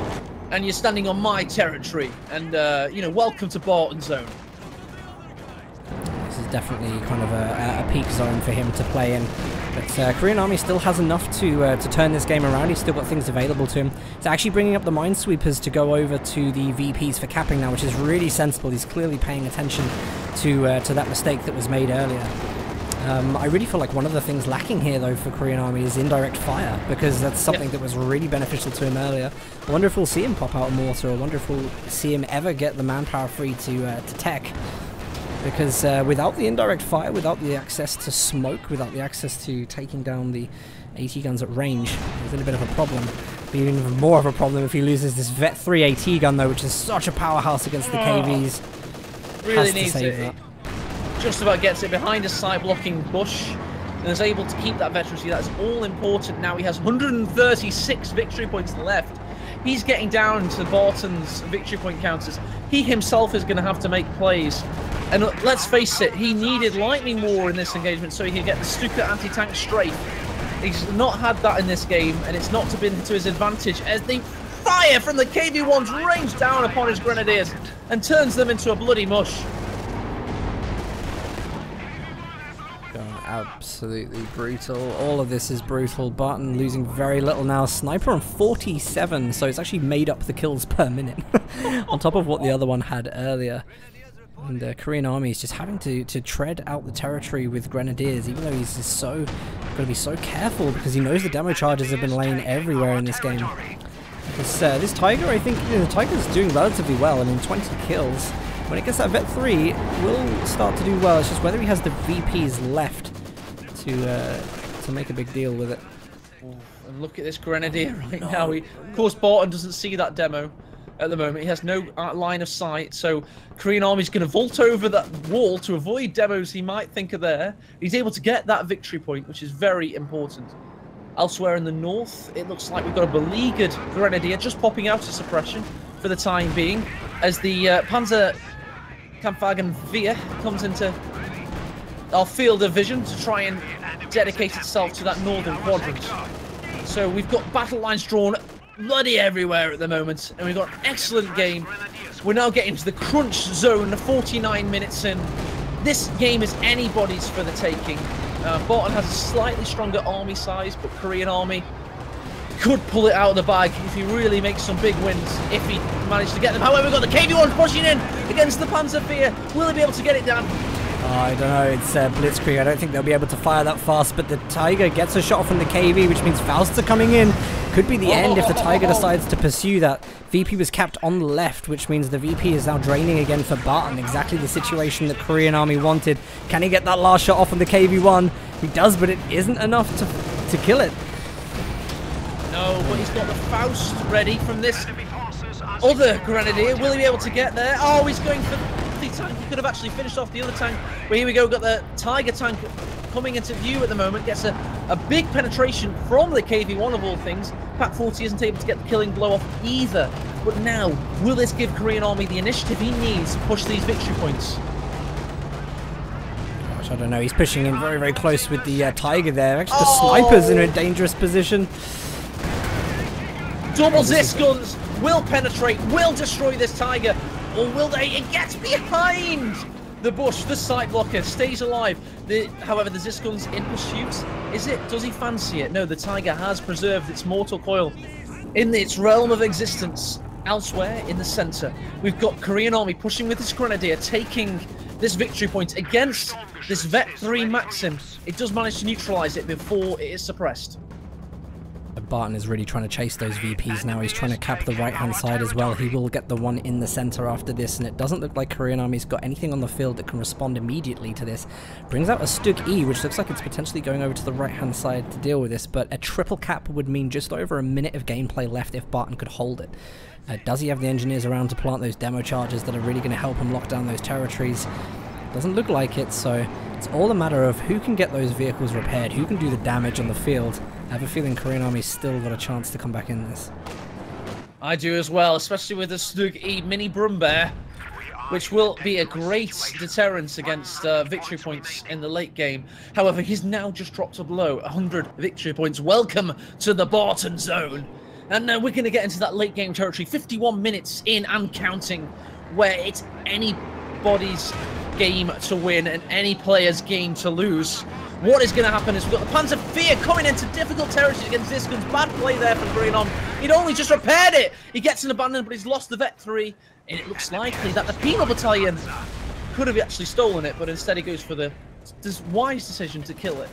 Speaker 2: and you're standing on my territory, and you know, welcome to Barton Zone.
Speaker 1: This is definitely kind of a peak zone for him to play in, but Korean Army still has enough to turn this game around. He's still got things available to him. He's actually bringing up the Minesweepers to go over to the VPs for capping now, which is really sensible. He's clearly paying attention to that mistake that was made earlier. I really feel like one of the things lacking here, though, for Korean Army is indirect fire, because that's something that was really beneficial to him earlier. I wonder if we'll see him pop out a mortar. I wonder if we'll see him ever get the manpower free to tech, because without the indirect fire, without the access to smoke, without the access to taking down the AT guns at range, there's a little bit of a problem. Be even more of a problem if he loses this Vet 3 AT gun, though, which is such a powerhouse against the KVs.
Speaker 2: Really needs it. Just about gets it behind a side blocking bush and is able to keep that veterancy. That's all important now. He has 136 victory points left. He's getting down to Barton's victory point counters. He himself is going to have to make plays. And let's face it, he needed lightning more in this engagement so he could get the stupid anti-tank strafe. He's not had that in this game, and it's not been to his advantage as they fire from the KV-1's range down upon his grenadiers and turns them into a bloody mush.
Speaker 1: Absolutely brutal. All of this is brutal. Barton losing very little now. Sniper on 47, so it's actually made up the kills per minute on top of what the other one had earlier. And the Korean Army is just having to tread out the territory with grenadiers, even though he's just got to be so careful because he knows the demo charges have been laying everywhere in this game. This Tiger, I think, the Tiger's doing relatively well. I mean, 20 kills. When it gets that Vet 3, will start to do well. It's just whether he has the VPs left to make a big deal with it.
Speaker 2: And look at this Grenadier right now. Of course, Barton doesn't see that demo at the moment. He has no line of sight, so Korean Army's going to vault over that wall to avoid demos he might think are there. He's able to get that victory point, which is very important. Elsewhere in the north, it looks like we've got a beleaguered Grenadier just popping out of suppression for the time being, as the Panzer Kampfwagen 4 comes into our field of vision to try and dedicate itself to that northern quadrant. So we've got battle lines drawn bloody everywhere at the moment, and we've got an excellent game. We're now getting to the crunch zone, 49 minutes in. This game is anybody's for the taking. Barton has a slightly stronger army size, but Korean Army could pull it out of the bag if he really makes some big wins, if he managed to get them. However, we've got the KV-1 pushing in against the Panzer 4. Will he be able to get it down?
Speaker 1: I don't know, it's Blitzkrieg. I don't think they'll be able to fire that fast, but the Tiger gets a shot from the KV, which means Fausts are coming in. Could be the end if the Tiger decides to pursue that. VP was capped on the left, which means the VP is now draining again for Barton. Exactly the situation that Korean Army wanted. Can he get that last shot off on the KV-1? He does, but it isn't enough to kill it.
Speaker 2: No, but he's got the Faust ready from this other Grenadier. Will he be able to get there? Oh, he's going for the tank. He could have actually finished off the other tank. But here we go, got the Tiger tank coming into view at the moment. Gets a big penetration from the KV-1 of all things. Pat 40 isn't able to get the killing blow off either. But now, will this give Korean Army the initiative he needs to push these victory points?
Speaker 1: Gosh, I don't know. He's pushing in very, very close with the Tiger there. Actually, the Sniper's in a dangerous position.
Speaker 2: Double Zis guns will penetrate, will destroy this Tiger, or will they? It gets behind the bush. The sight blocker stays alive. However, the Zis guns in pursuit. Does he fancy it? No, the Tiger has preserved its mortal coil in its realm of existence. Elsewhere in the center, we've got Korean Army pushing with this Grenadier, taking this victory point against this Vet 3 Maxim. It does manage to neutralize it before it is suppressed.
Speaker 1: Barton is really trying to chase those VPs now. He's trying to cap the right-hand side as well. He will get the one in the center after this, and it doesn't look like Korean Army's got anything on the field that can respond immediately to this. Brings out a Stug E, which looks like it's potentially going over to the right-hand side to deal with this, but a triple cap would mean just over a minute of gameplay left if Barton could hold it. Does he have the engineers around to plant those demo charges that are really going to help him lock down those territories? Doesn't look like it, so it's all a matter of who can get those vehicles repaired, who can do the damage on the field. I have a feeling Korean Army's still got a chance to come back in this.
Speaker 2: I do as well, especially with the Stug E Mini Brumbear, which will be a great deterrent against victory points in the late game. However, he's now just dropped to below 100 victory points. Welcome to the Barton zone. And we're going to get into that late game territory, 51 minutes in and counting, where it's anybody's game to win and any player's game to lose. What is going to happen is we've got the Panzer 4 coming into difficult territory against Ziskun's. Bad play there from Korean Army. He'd only just repaired it. He gets an abandoned, but he's lost the Vet 3. And it looks likely that the Penal Battalion could have actually stolen it, but instead he goes for the wise decision to kill it.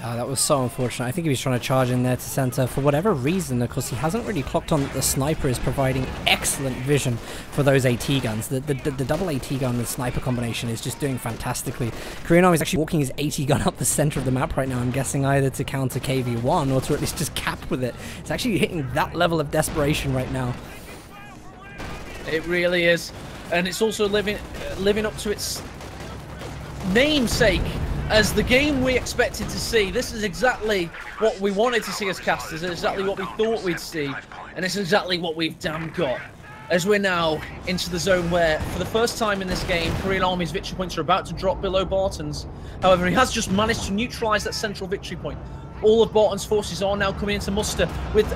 Speaker 1: That was so unfortunate. I think he was trying to charge in there to center for whatever reason. Of course, he hasn't really clocked on that the Sniper is providing excellent vision for those AT guns. The double AT gun and Sniper combination is just doing fantastically. Korean Army is actually walking his AT gun up the center of the map right now, I'm guessing either to counter KV-1 or to at least just cap with it. It's actually hitting that level of desperation right now.
Speaker 2: It really is. And it's also living up to its namesake as the game we expected to see. This is exactly what we wanted to see as casters, exactly what we thought we'd see. And it's exactly what we've damn got. As we're now into the zone where, for the first time in this game, Korean Army's victory points are about to drop below Barton's. However, he has just managed to neutralise that central victory point. All of Barton's forces are now coming into muster with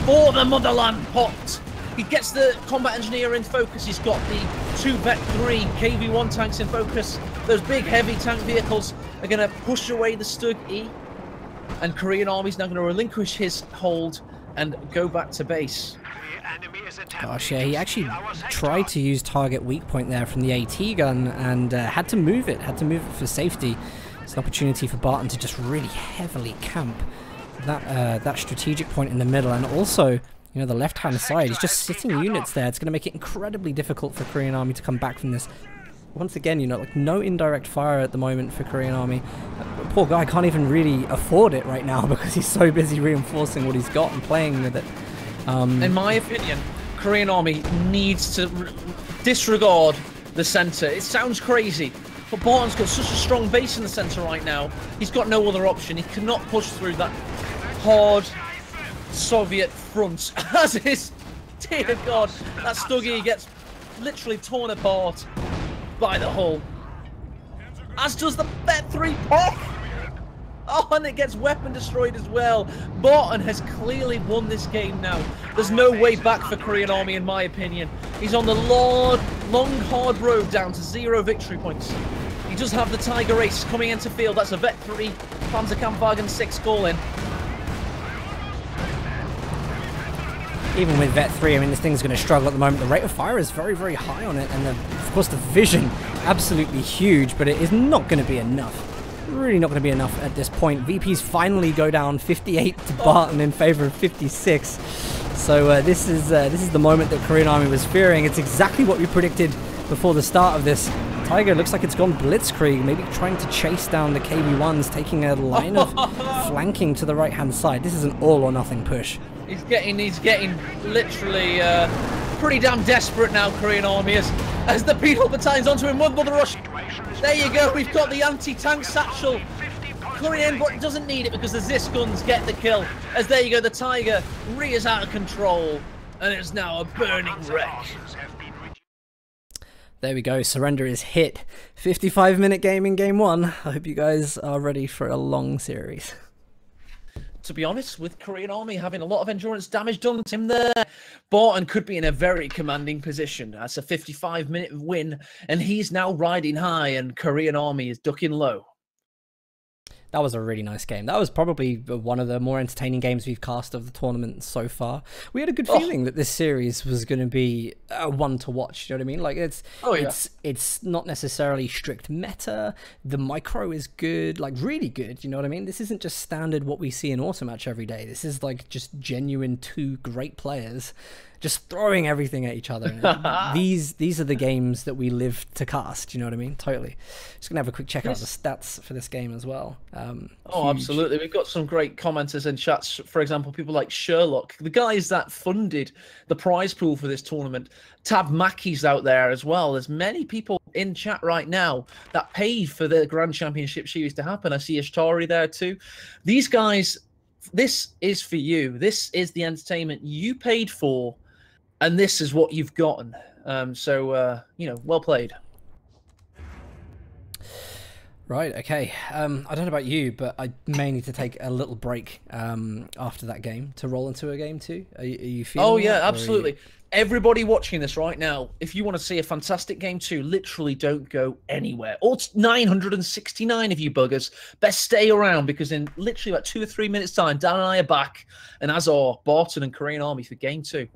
Speaker 2: For the Motherland popped. He gets the combat engineer in focus. He's got the 2 Vet 3 KV-1 tanks in focus. Those big heavy tank vehicles are going to push away the Stug E. And Korean Army's now going to relinquish his hold and go back to base.
Speaker 1: Gosh, yeah, he actually tried to use target weak point there from the AT gun and had to move it for safety. It's an opportunity for Barton to just really heavily camp that strategic point in the middle, and also, you know, the left-hand side. He's just sitting units there. It's going to make it incredibly difficult for Korean Army to come back from this. Once again, you know, like no indirect fire at the moment for Korean Army. Poor guy can't even really afford it right now because he's so busy reinforcing what he's got and playing with it.
Speaker 2: In my opinion, Korean Army needs to disregard the centre. It sounds crazy, but Barton's got such a strong base in the centre right now. He's got no other option. He cannot push through that hard Soviet front. As is, dear God, that Stuggy gets literally torn apart by the hull. As does the Vet 3 Pock. Oh, and it gets weapon destroyed as well. Barton has clearly won this game now. There's no way back for Korean Army, in my opinion. He's on the long, hard road down to 0 victory points. He does have the Tiger Ace coming into field. That's a Vet 3 Panzerkampfwagen 6 call-in.
Speaker 1: Even with Vet 3, I mean, this thing's going to struggle at the moment. The rate of fire is very, very high on it, and of course the vision, absolutely huge, but it is not going to be enough. Really not going to be enough at this point. VPs finally go down 58 to Barton in favor of 56. So this is the moment that Korean Army was fearing. It's exactly what we predicted before the start of this. Tiger looks like it's gone blitzkrieg, maybe trying to chase down the KV-1s, taking a line of flanking to the right-hand side. This is an all-or-nothing push.
Speaker 2: He's getting literally pretty damn desperate now, Korean Army, as the Beetle Battalion's onto him. One mother rush. There you go, we've got the anti-tank satchel. Korean but doesn't need it because the Zis guns get the kill. As there you go, the Tiger rears out of control, and it's now a burning wreck.
Speaker 1: There we go, surrender is hit. 55-minute game in game 1. I hope you guys are ready for a long series.
Speaker 2: To be honest, with Korean Army having a lot of endurance damage done to him there, Barton could be in a very commanding position. That's a 55-minute win, and he's now riding high, and Korean Army is ducking low.
Speaker 1: That was a really nice game. That was probably one of the more entertaining games we've cast of the tournament so far. We had a good feeling that this series was going to be one to watch. You know what I mean? Like it's not necessarily strict meta. The micro is good, like really good. You know what I mean? This isn't just standard what we see in Automatch every day. This is like just genuine 2 great players just throwing everything at each other. These are the games that we live to cast. You know what I mean? Totally. Just gonna have a quick check out the stats for this game as well.
Speaker 2: Oh, absolutely. We've got some great commenters and chats. For example, people like Sherlock, the guys that funded the prize pool for this tournament. Tab Mackey's out there as well. There's many people in chat right now that paid for the Grand Championship Series to happen. I see Ashtari there too. These guys, this is for you. This is the entertainment you paid for, and this is what you've gotten. You know, well played.
Speaker 1: Right, okay. I don't know about you, but I may need to take a little break after that game to roll into a game 2. Are you feeling
Speaker 2: Oh, yeah, absolutely. Everybody watching this right now, if you want to see a fantastic game 2, literally don't go anywhere. Or 969 of you buggers. Best stay around, because in literally about 2 or 3 minutes' time, Dan and I are back, and as are Barton and Korean Army for game 2.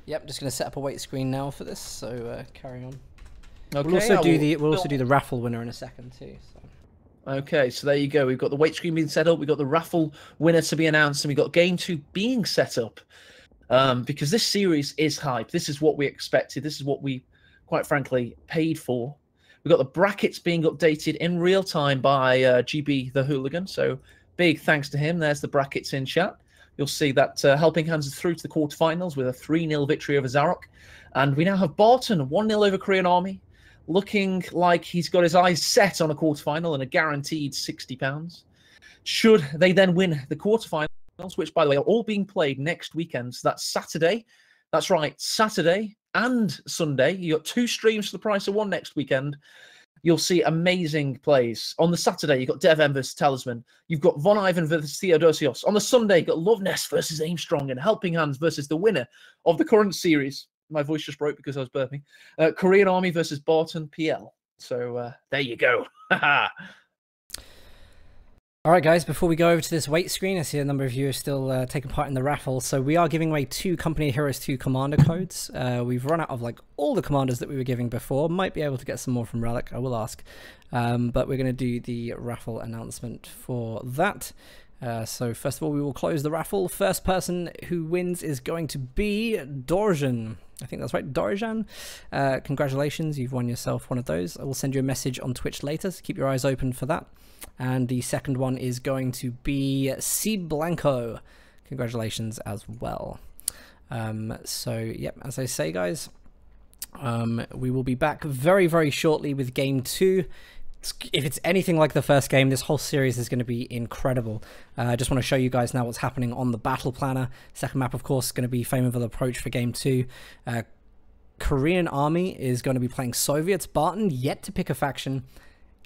Speaker 1: Yep, just going to set up a wait screen now for this, so carry on.
Speaker 2: Okay,
Speaker 1: we'll also do the raffle winner in a second too. So.
Speaker 2: Okay, so there you go. We've got the wait screen being set up. We've got the raffle winner to be announced, and we've got game 2 being set up. Because this series is hype. This is what we expected. This is what we, quite frankly, paid for. We've got the brackets being updated in real time by GB the Hooligan. So big thanks to him. There's the brackets in chat. You'll see that Helping Hands is through to the quarterfinals with a 3-0 victory over Zarok. And we now have Barton 1-0 over Korean Army, looking like he's got his eyes set on a quarterfinal and a guaranteed £60. Should they then win the quarterfinal, which, by the way, are all being played next weekend. So that's Saturday. That's right, Saturday and Sunday. You got 2 streams for the price of 1 next weekend. You'll see amazing plays. On the Saturday, you've got Dev M versus Talisman. You've got Von Ivan versus Theodosios. On the Sunday, you've got Loveness versus Aimstrong and Helping Hands versus the winner of the current series. My voice just broke because I was burping. Korean Army versus Barton PL. So there you go.
Speaker 1: All right, guys, before we go over to this weight screen, I see a number of you are still taking part in the raffle. So we are giving away 2 Company of Heroes 2 commander codes. We've run out of like all the commanders that we were giving before. Might be able to get some more from Relic, I will ask. But we're going to do the raffle announcement for that. So first of all, we will close the raffle. First person who wins is going to be Dorjan. I think that's right, Dorjan. Congratulations, you've won yourself one of those. I will send you a message on Twitch later, so keep your eyes open for that. And the second one is going to be C. Blanco. Congratulations as well. So, yep, as I say, guys, we will be back very, very shortly with Game 2. If it's anything like the first game, this whole series is going to be incredible. I just want to show you guys now what's happening on the battle planner. Second map, of course, is going to be Fameable Approach for Game 2. Korean Army is going to be playing Soviets. Barton yet to pick a faction.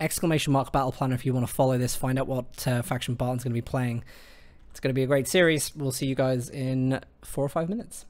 Speaker 1: Exclamation mark battle planner if you want to follow this, find out what faction Barton's going to be playing. It's going to be a great series. We'll see you guys in 4 or 5 minutes.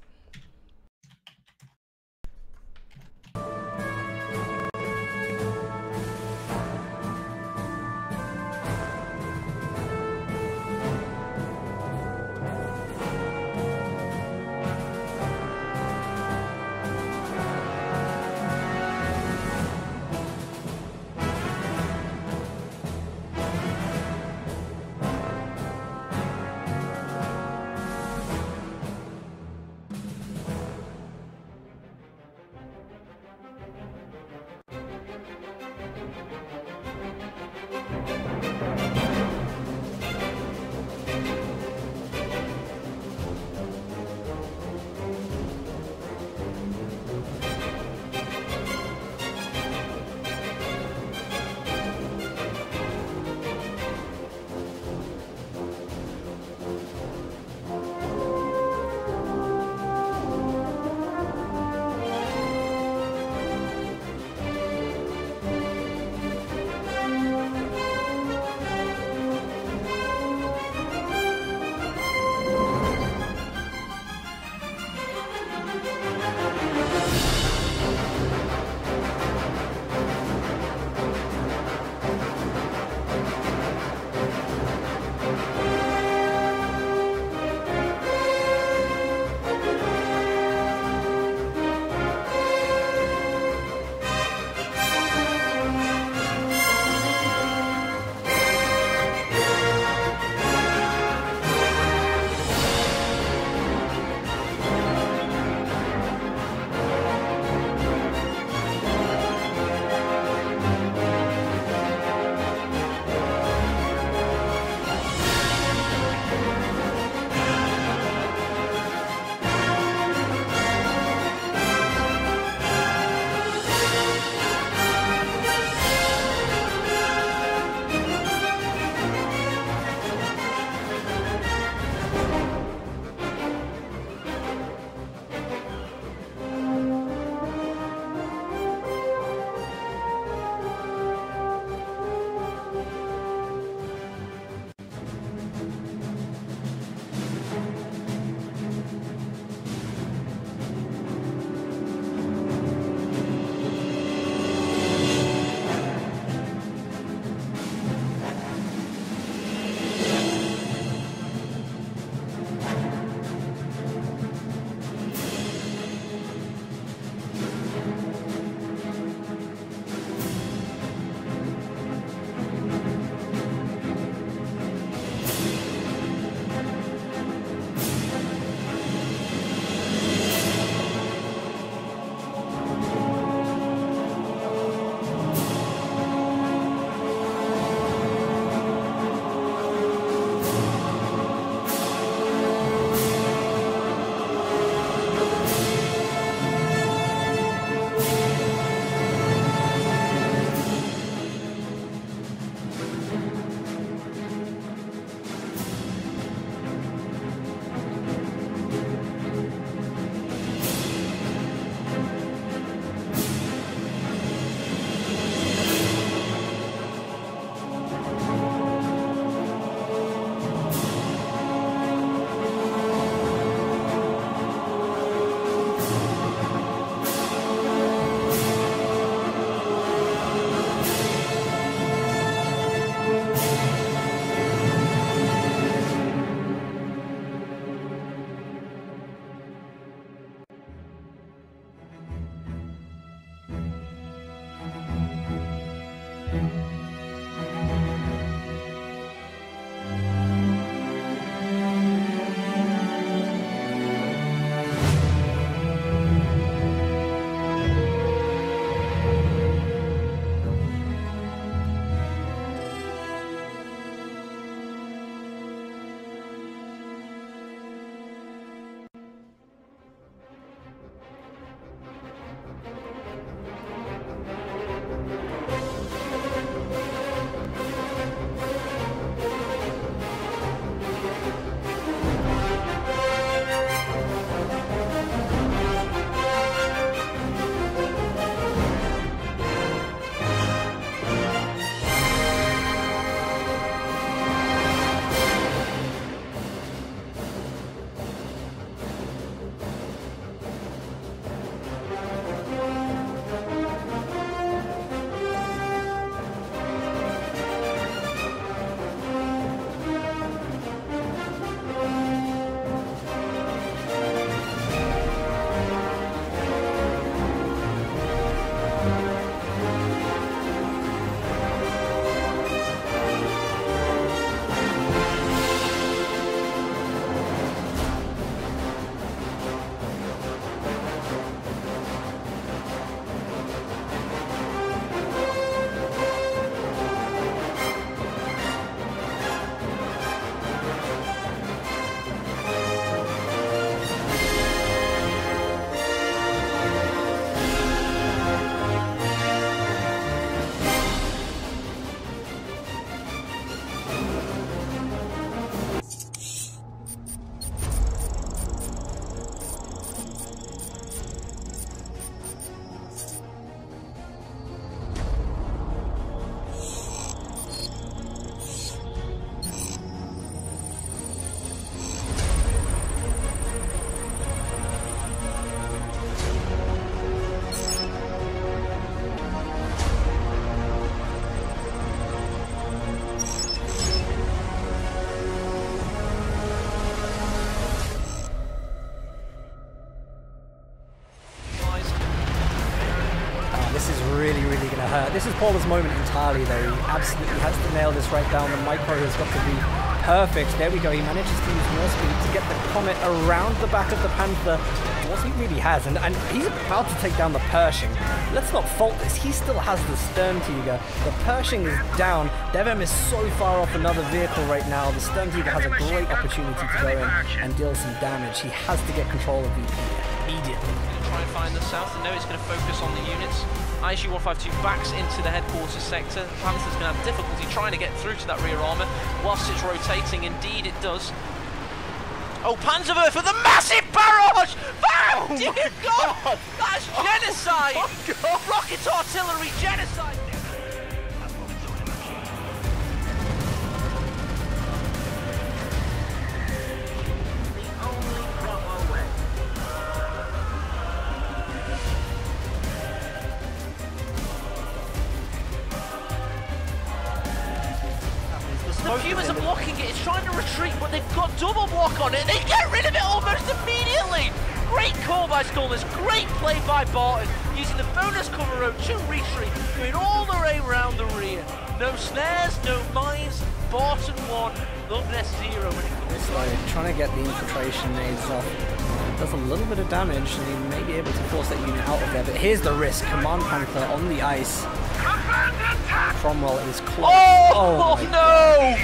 Speaker 1: This is Paula's moment entirely, though. He absolutely has to nail this right down. The micro has got to be perfect. There we go. He manages to use more speed to get the Comet around the back of the Panther. What he really has, and he's about to take down the Pershing. Let's not fault this. He still has the Stern Tiger. The Pershing is down. Devem is so far off another vehicle right now. The Stern Tiger has a great opportunity to go in and deal some damage. He has to get control of VP immediately.
Speaker 4: Try and find the south, and no, it's going to focus on the units. ISU-152 backs into the headquarters sector. Panther's going to have difficulty trying to get through to that rear armour whilst it's rotating. Indeed, it does. Oh, Panzerwerfer for the massive barrage! Oh, dear God! That's genocide! Oh, rocket artillery genocide! The Pumas are blocking it, it's trying to retreat, but they've got double block on it, and they get rid of it almost immediately! Great call by Skullness, great play by Barton, using the bonus cover road to retreat, going all the way around the rear. No snares, no mines, Barton 1, Loveness 0 when it comes
Speaker 1: this way, trying to get the infiltration nades off. Does a little bit of damage, and he may be able to force that unit out of there, but here's the risk. Command Panther on the ice. Cromwell is close.
Speaker 4: Oh no!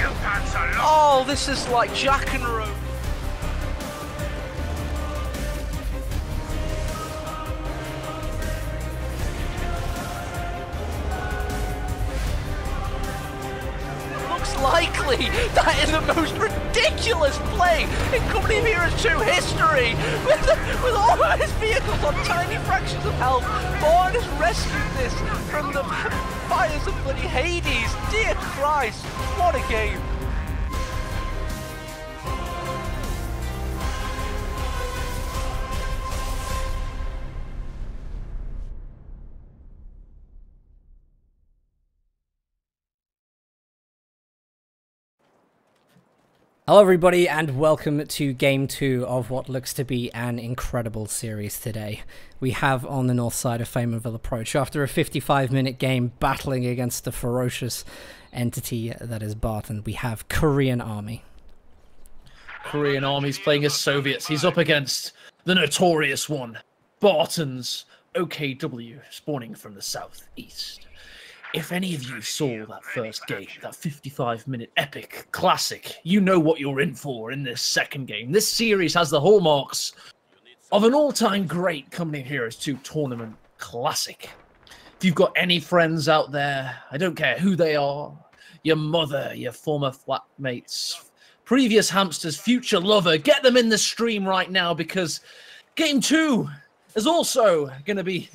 Speaker 4: Oh, this is like Jack and Rose. Looks likely that is the most ridiculous play in Company of Heroes 2 history. With all of his vehicles on tiny fractions of health, Barton has rescued this from the fires of bloody Hades. Dear Christ, what a game.
Speaker 1: Hello everybody and welcome to game 2 of what looks to be an incredible series today. We have on the north side of Flamerville Approach, after a 55-minute game battling against the ferocious entity that is Barton, we have Korean Army.
Speaker 2: Korean Army's playing as Soviets. He's up against the notorious one, Barton's OKW, spawning from the southeast. If any of you saw that first game, that 55-minute epic classic, you know what you're in for in this second game. This series has the hallmarks of an all-time great Company of Heroes 2 tournament classic. If you've got any friends out there, I don't care who they are, your mother, your former flatmates, previous hamsters, future lover, get them in the stream right now because game 2 is also going to be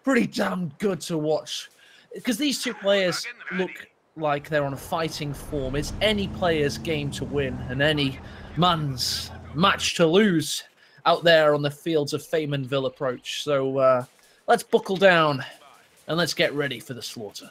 Speaker 2: pretty damn good to watch. Because these two players look like they're on a fighting form. It's any player's game to win and any man's match to lose out there on the fields of Flamerville Approach. So let's buckle down and let's get ready for the slaughter.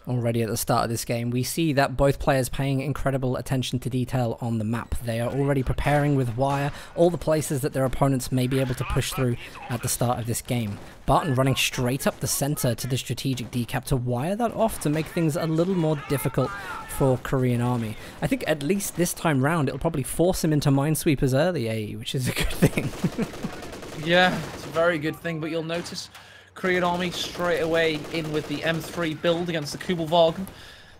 Speaker 1: Already at the start of this game, we see that both players paying incredible attention to detail on the map. They are already preparing with wire all the places that their opponents may be able to push through at the start of this game. Barton running straight up the center to the strategic decap to wire that off to make things a little more difficult for Korean Army. I think at least this time round it'll probably force him into minesweepers early, AE, which is a good thing.
Speaker 2: Yeah, it's a very good thing, but you'll notice Korean Army straight away in with the M3 build against the Kubelwagen.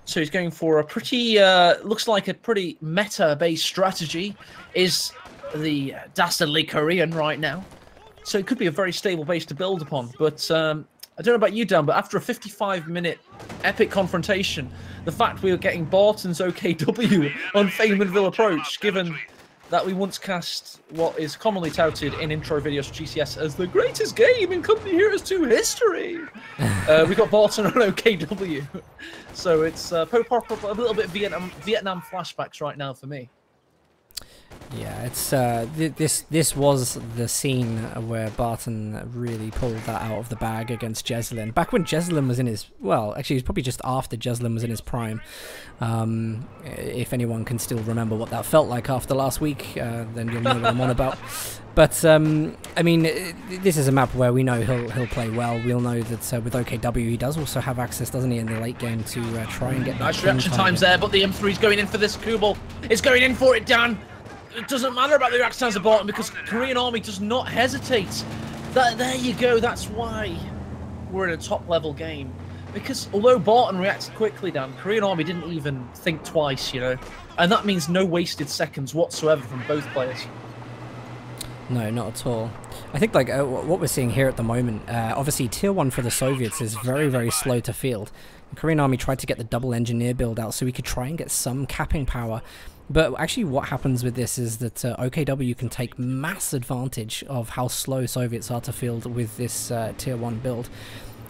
Speaker 2: So he's going for a pretty, looks like a pretty meta-based strategy, is the dastardly Korean right now. So it could be a very stable base to build upon. But I don't know about you, Dan, but after a 55-minute epic confrontation, the fact we were getting Barton's OKW on Flamerville Approach, given that we once cast what is commonly touted in intro videos for GCS as the greatest game in Company Heroes 2 history. We got Barton on OKW. So it's a little bit Vietnam flashbacks right now for me.
Speaker 1: Yeah, it's this was the scene where Barton really pulled that out of the bag against Jeslin. Back when Jeslin was in his, well, actually it was probably just after Jeslin was in his prime. If anyone can still remember what that felt like after last week, then you'll know what I'm on about. But I mean, this is a map where we know he'll play well. We'll know that with OKW he does also have access, doesn't he, in the late game to try and get that
Speaker 2: nice reaction times there, but the M3's going in for this Kubel. It's going in for it, Dan. It doesn't matter about the reaction times of Barton because Korean Army does not hesitate. There you go. That's why we're in a top-level game. Because although Barton reacted quickly, Dan, Korean Army didn't even think twice, you know. And that means no wasted seconds whatsoever from both players.
Speaker 1: No, not at all. I think like what we're seeing here at the moment, obviously Tier 1 for the Soviets is very, very slow to field. The Korean Army tried to get the double engineer build out so we could try and get some capping power. But actually what happens with this is that OKW can take mass advantage of how slow Soviets are to field with this Tier 1 build.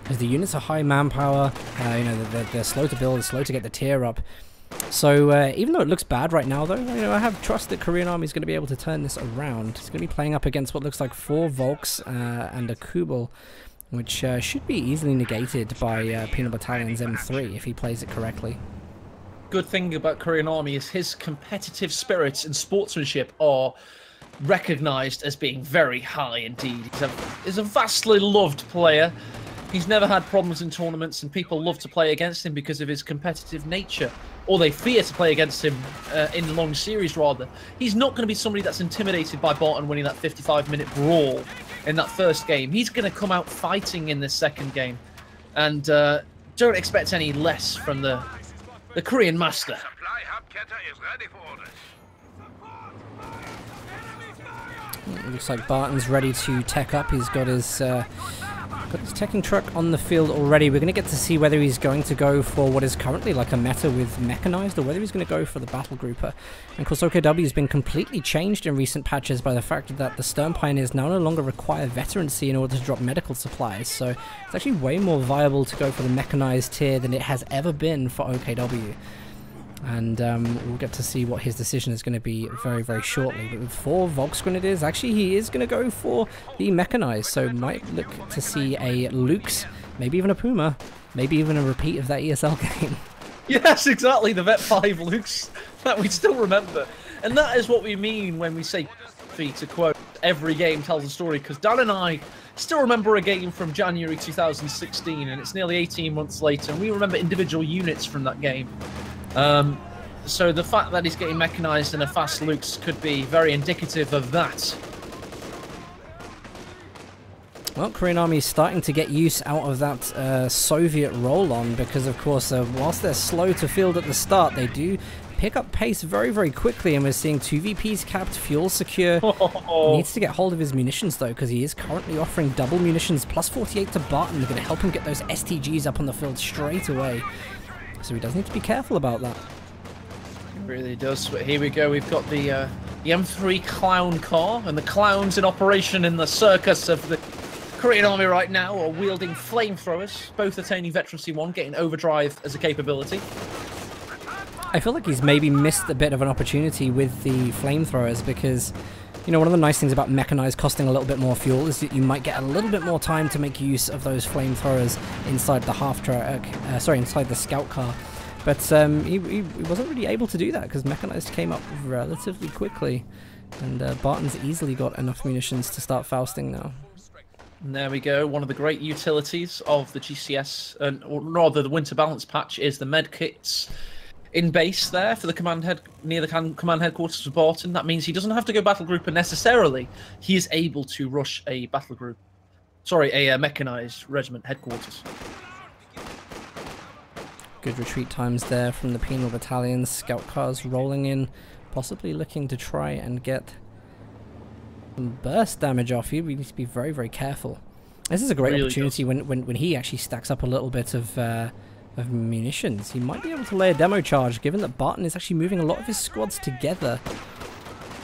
Speaker 1: As the units are high manpower, you know, they're slow to build, slow to get the tier up. So even though it looks bad right now, though, you know, I have trust that Korean Army is going to be able to turn this around. It's going to be playing up against what looks like 4 Volks and a Kubel, which should be easily negated by Penal Battalion's M3 if he plays it correctly.
Speaker 2: Good thing about Korean Army is his competitive spirits and sportsmanship are recognized as being very high indeed. He's a vastly loved player. He's never had problems in tournaments and people love to play against him because of his competitive nature. Or they fear to play against him in long series, rather. He's not going to be somebody that's intimidated by Barton winning that 55-minute brawl in that first game. He's going to come out fighting in this second game. And don't expect any less from the Korean master.
Speaker 1: It looks like Barton's ready to tech up. He's got his teching truck on the field already. We're going to get to see whether he's going to go for what is currently like a meta with Mechanized or whether he's going to go for the battle grouper. And of course OKW has been completely changed in recent patches by the fact that the Stern Pioneers now no longer require veterancy in order to drop medical supplies. So it's actually way more viable to go for the Mechanized tier than it has ever been for OKW. And we'll get to see what his decision is going to be very, very shortly. But with 4 Volksgrenadiers, actually he is going to go for the Mechanized. So might look to see a Luke's, maybe even a Puma, maybe even a repeat of that ESL game.
Speaker 2: Yes, exactly. The Vet 5 Luke's that we still remember. And that is what we mean when we say, to quote, every game tells a story, because Dan and I still remember a game from January 2016, and it's nearly 18 months later, and we remember individual units from that game. So the fact that he's getting mechanized in a fast Lux could be very indicative of that.
Speaker 1: Well, Korean Army is starting to get use out of that Soviet roll-on because, of course, whilst they're slow to field at the start, they do pick up pace very, very quickly, and we're seeing 2 VPs capped, fuel secure. He needs to get hold of his munitions, though, because he is currently offering double munitions, plus 48 to Barton. They're going to help him get those STGs up on the field straight away. So he does need to be careful about that.
Speaker 2: It really does. But here we go. We've got the M3 clown car, and the clowns in operation in the circus of the Korean Army right now are wielding flamethrowers, both attaining Veterancy 1, getting overdrive as a capability.
Speaker 1: I feel like he's maybe missed a bit of an opportunity with the flamethrowers because, you know, one of the nice things about Mechanized costing a little bit more fuel is that you might get a little bit more time to make use of those flamethrowers inside the inside the scout car. But he wasn't really able to do that because Mechanized came up relatively quickly, and Barton's easily got enough munitions to start Fausting now.
Speaker 2: And there we go. One of the great utilities of the GCS, or rather the Winter Balance patch, is the medkits in base there for the near the command headquarters of Barton. That means he doesn't have to go battle grouper necessarily. He is able to rush a battle group, a mechanized regiment headquarters.
Speaker 1: Good retreat times there from the penal battalions. Scout cars rolling in, possibly looking to try and get some burst damage off you. We need to be very, very careful. This is a great opportunity when he actually stacks up a little bit of munitions. He might be able to lay a demo charge, given that Barton is actually moving a lot of his squads together.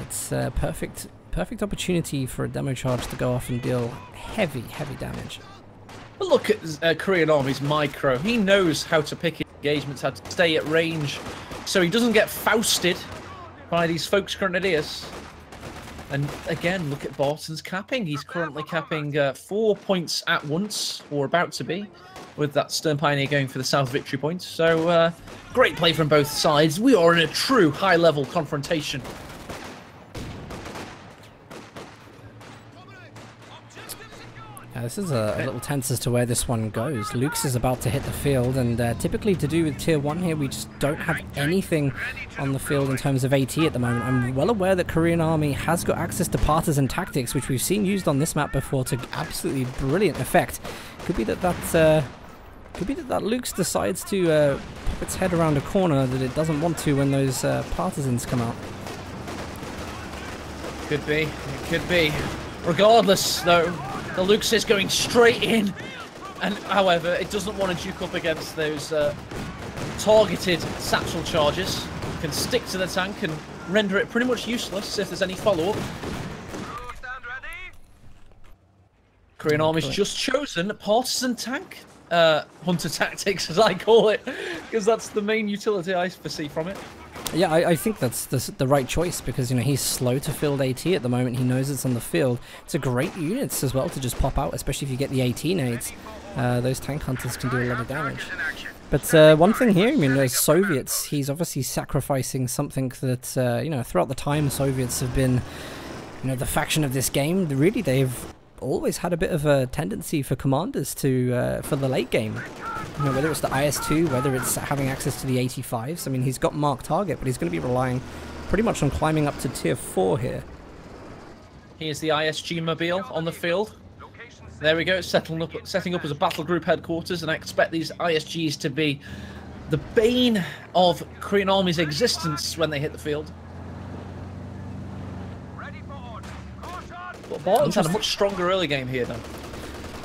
Speaker 1: It's a perfect opportunity for a demo charge to go off and deal heavy damage.
Speaker 2: But look at Korean Army's micro. He knows how to pick engagements, how to stay at range, so he doesn't get fausted by these folks grenadiers. And again, look at Barton's capping. He's currently capping 4 points at once, or about to be, with that Stern Pioneer going for the South victory point. So, great play from both sides. We are in a true high-level confrontation.
Speaker 1: This is a little tense as to where this one goes. Lux is about to hit the field, and typically to do with Tier 1 here, we just don't have anything on the field in terms of AT at the moment. I'm well aware that Korean Army has got access to partisan tactics, which we've seen used on this map before to absolutely brilliant effect. Could be that Lux decides to pop its head around a corner that it doesn't want to when those partisans come out.
Speaker 2: Could be. It could be. Regardless, though, the Lux is going straight in, and however, it doesn't want to duke up against those targeted satchel charges. It can stick to the tank and render it pretty much useless if there's any follow-up. Korean Army's just chosen partisan tank hunter tactics, as I call it, because that's the main utility I foresee from it.
Speaker 1: Yeah, I think that's the right choice because, you know, he's slow to field AT at the moment. He knows it's on the field. It's a great unit as well to just pop out, especially if you get the AT nades. Those tank hunters can do a lot of damage. But one thing here, I mean, those Soviets, he's obviously sacrificing something that, you know, throughout the time Soviets have been, you know, the faction of this game. Really, they've always had a bit of a tendency for commanders to, for the late game. You know, whether it's the IS-2, whether it's having access to the 85s. I mean, he's got marked target, but he's going to be relying pretty much on climbing up to Tier 4 here.
Speaker 2: Here's the ISG mobile on the field. There we go, setting up as a battle group headquarters, and I expect these ISGs to be the bane of Korean Army's existence when they hit the field. But Barton's had a much stronger early game here, though.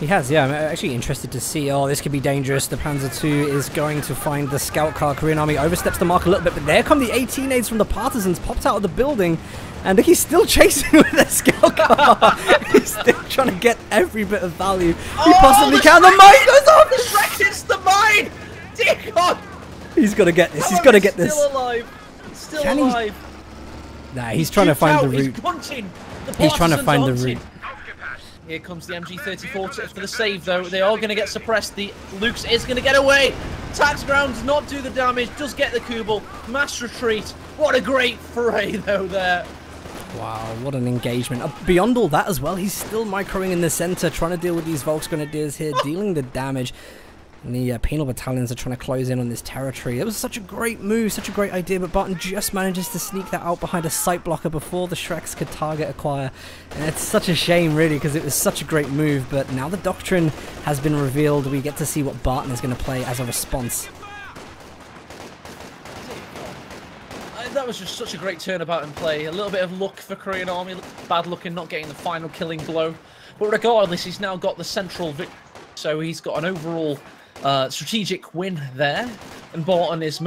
Speaker 1: He has, yeah. I'm actually interested to see. Oh, this could be dangerous. The Panzer II is going to find the scout car. Korean Army oversteps the mark a little bit, but there come the 18 from the partisans, popped out of the building, and he's still chasing with the scout car. He's still trying to get every bit of value he possibly can. The mine goes off!
Speaker 2: The Shrek hits the mine! Dear God!
Speaker 1: He's got to get this. He's got to get this.
Speaker 2: Still alive. Still alive.
Speaker 1: Nah, he's trying to find the route. He's trying to find the route.
Speaker 2: Here comes the MG34 for the save, though. They are going to get suppressed. The Lux is going to get away. Tax ground does not do the damage, does get the Kubel. Mass retreat. What a great fray, though, there.
Speaker 1: Wow, what an engagement. Beyond all that as well, he's still microing in the center, trying to deal with these Volksgrenadiers here, dealing the damage. And the penal battalions are trying to close in on this territory. It was such a great move, such a great idea, but Barton just manages to sneak that out behind a sight blocker before the Shreks could target acquire. And it's such a shame, really, because it was such a great move, but now the doctrine has been revealed. We get to see what Barton is going to play as a response.
Speaker 2: That was just such a great turnabout in play. A little bit of luck for Korean Army, bad luck in not getting the final killing blow. But regardless, he's now got the central victory, so he's got an overall strategic win there. And Barton is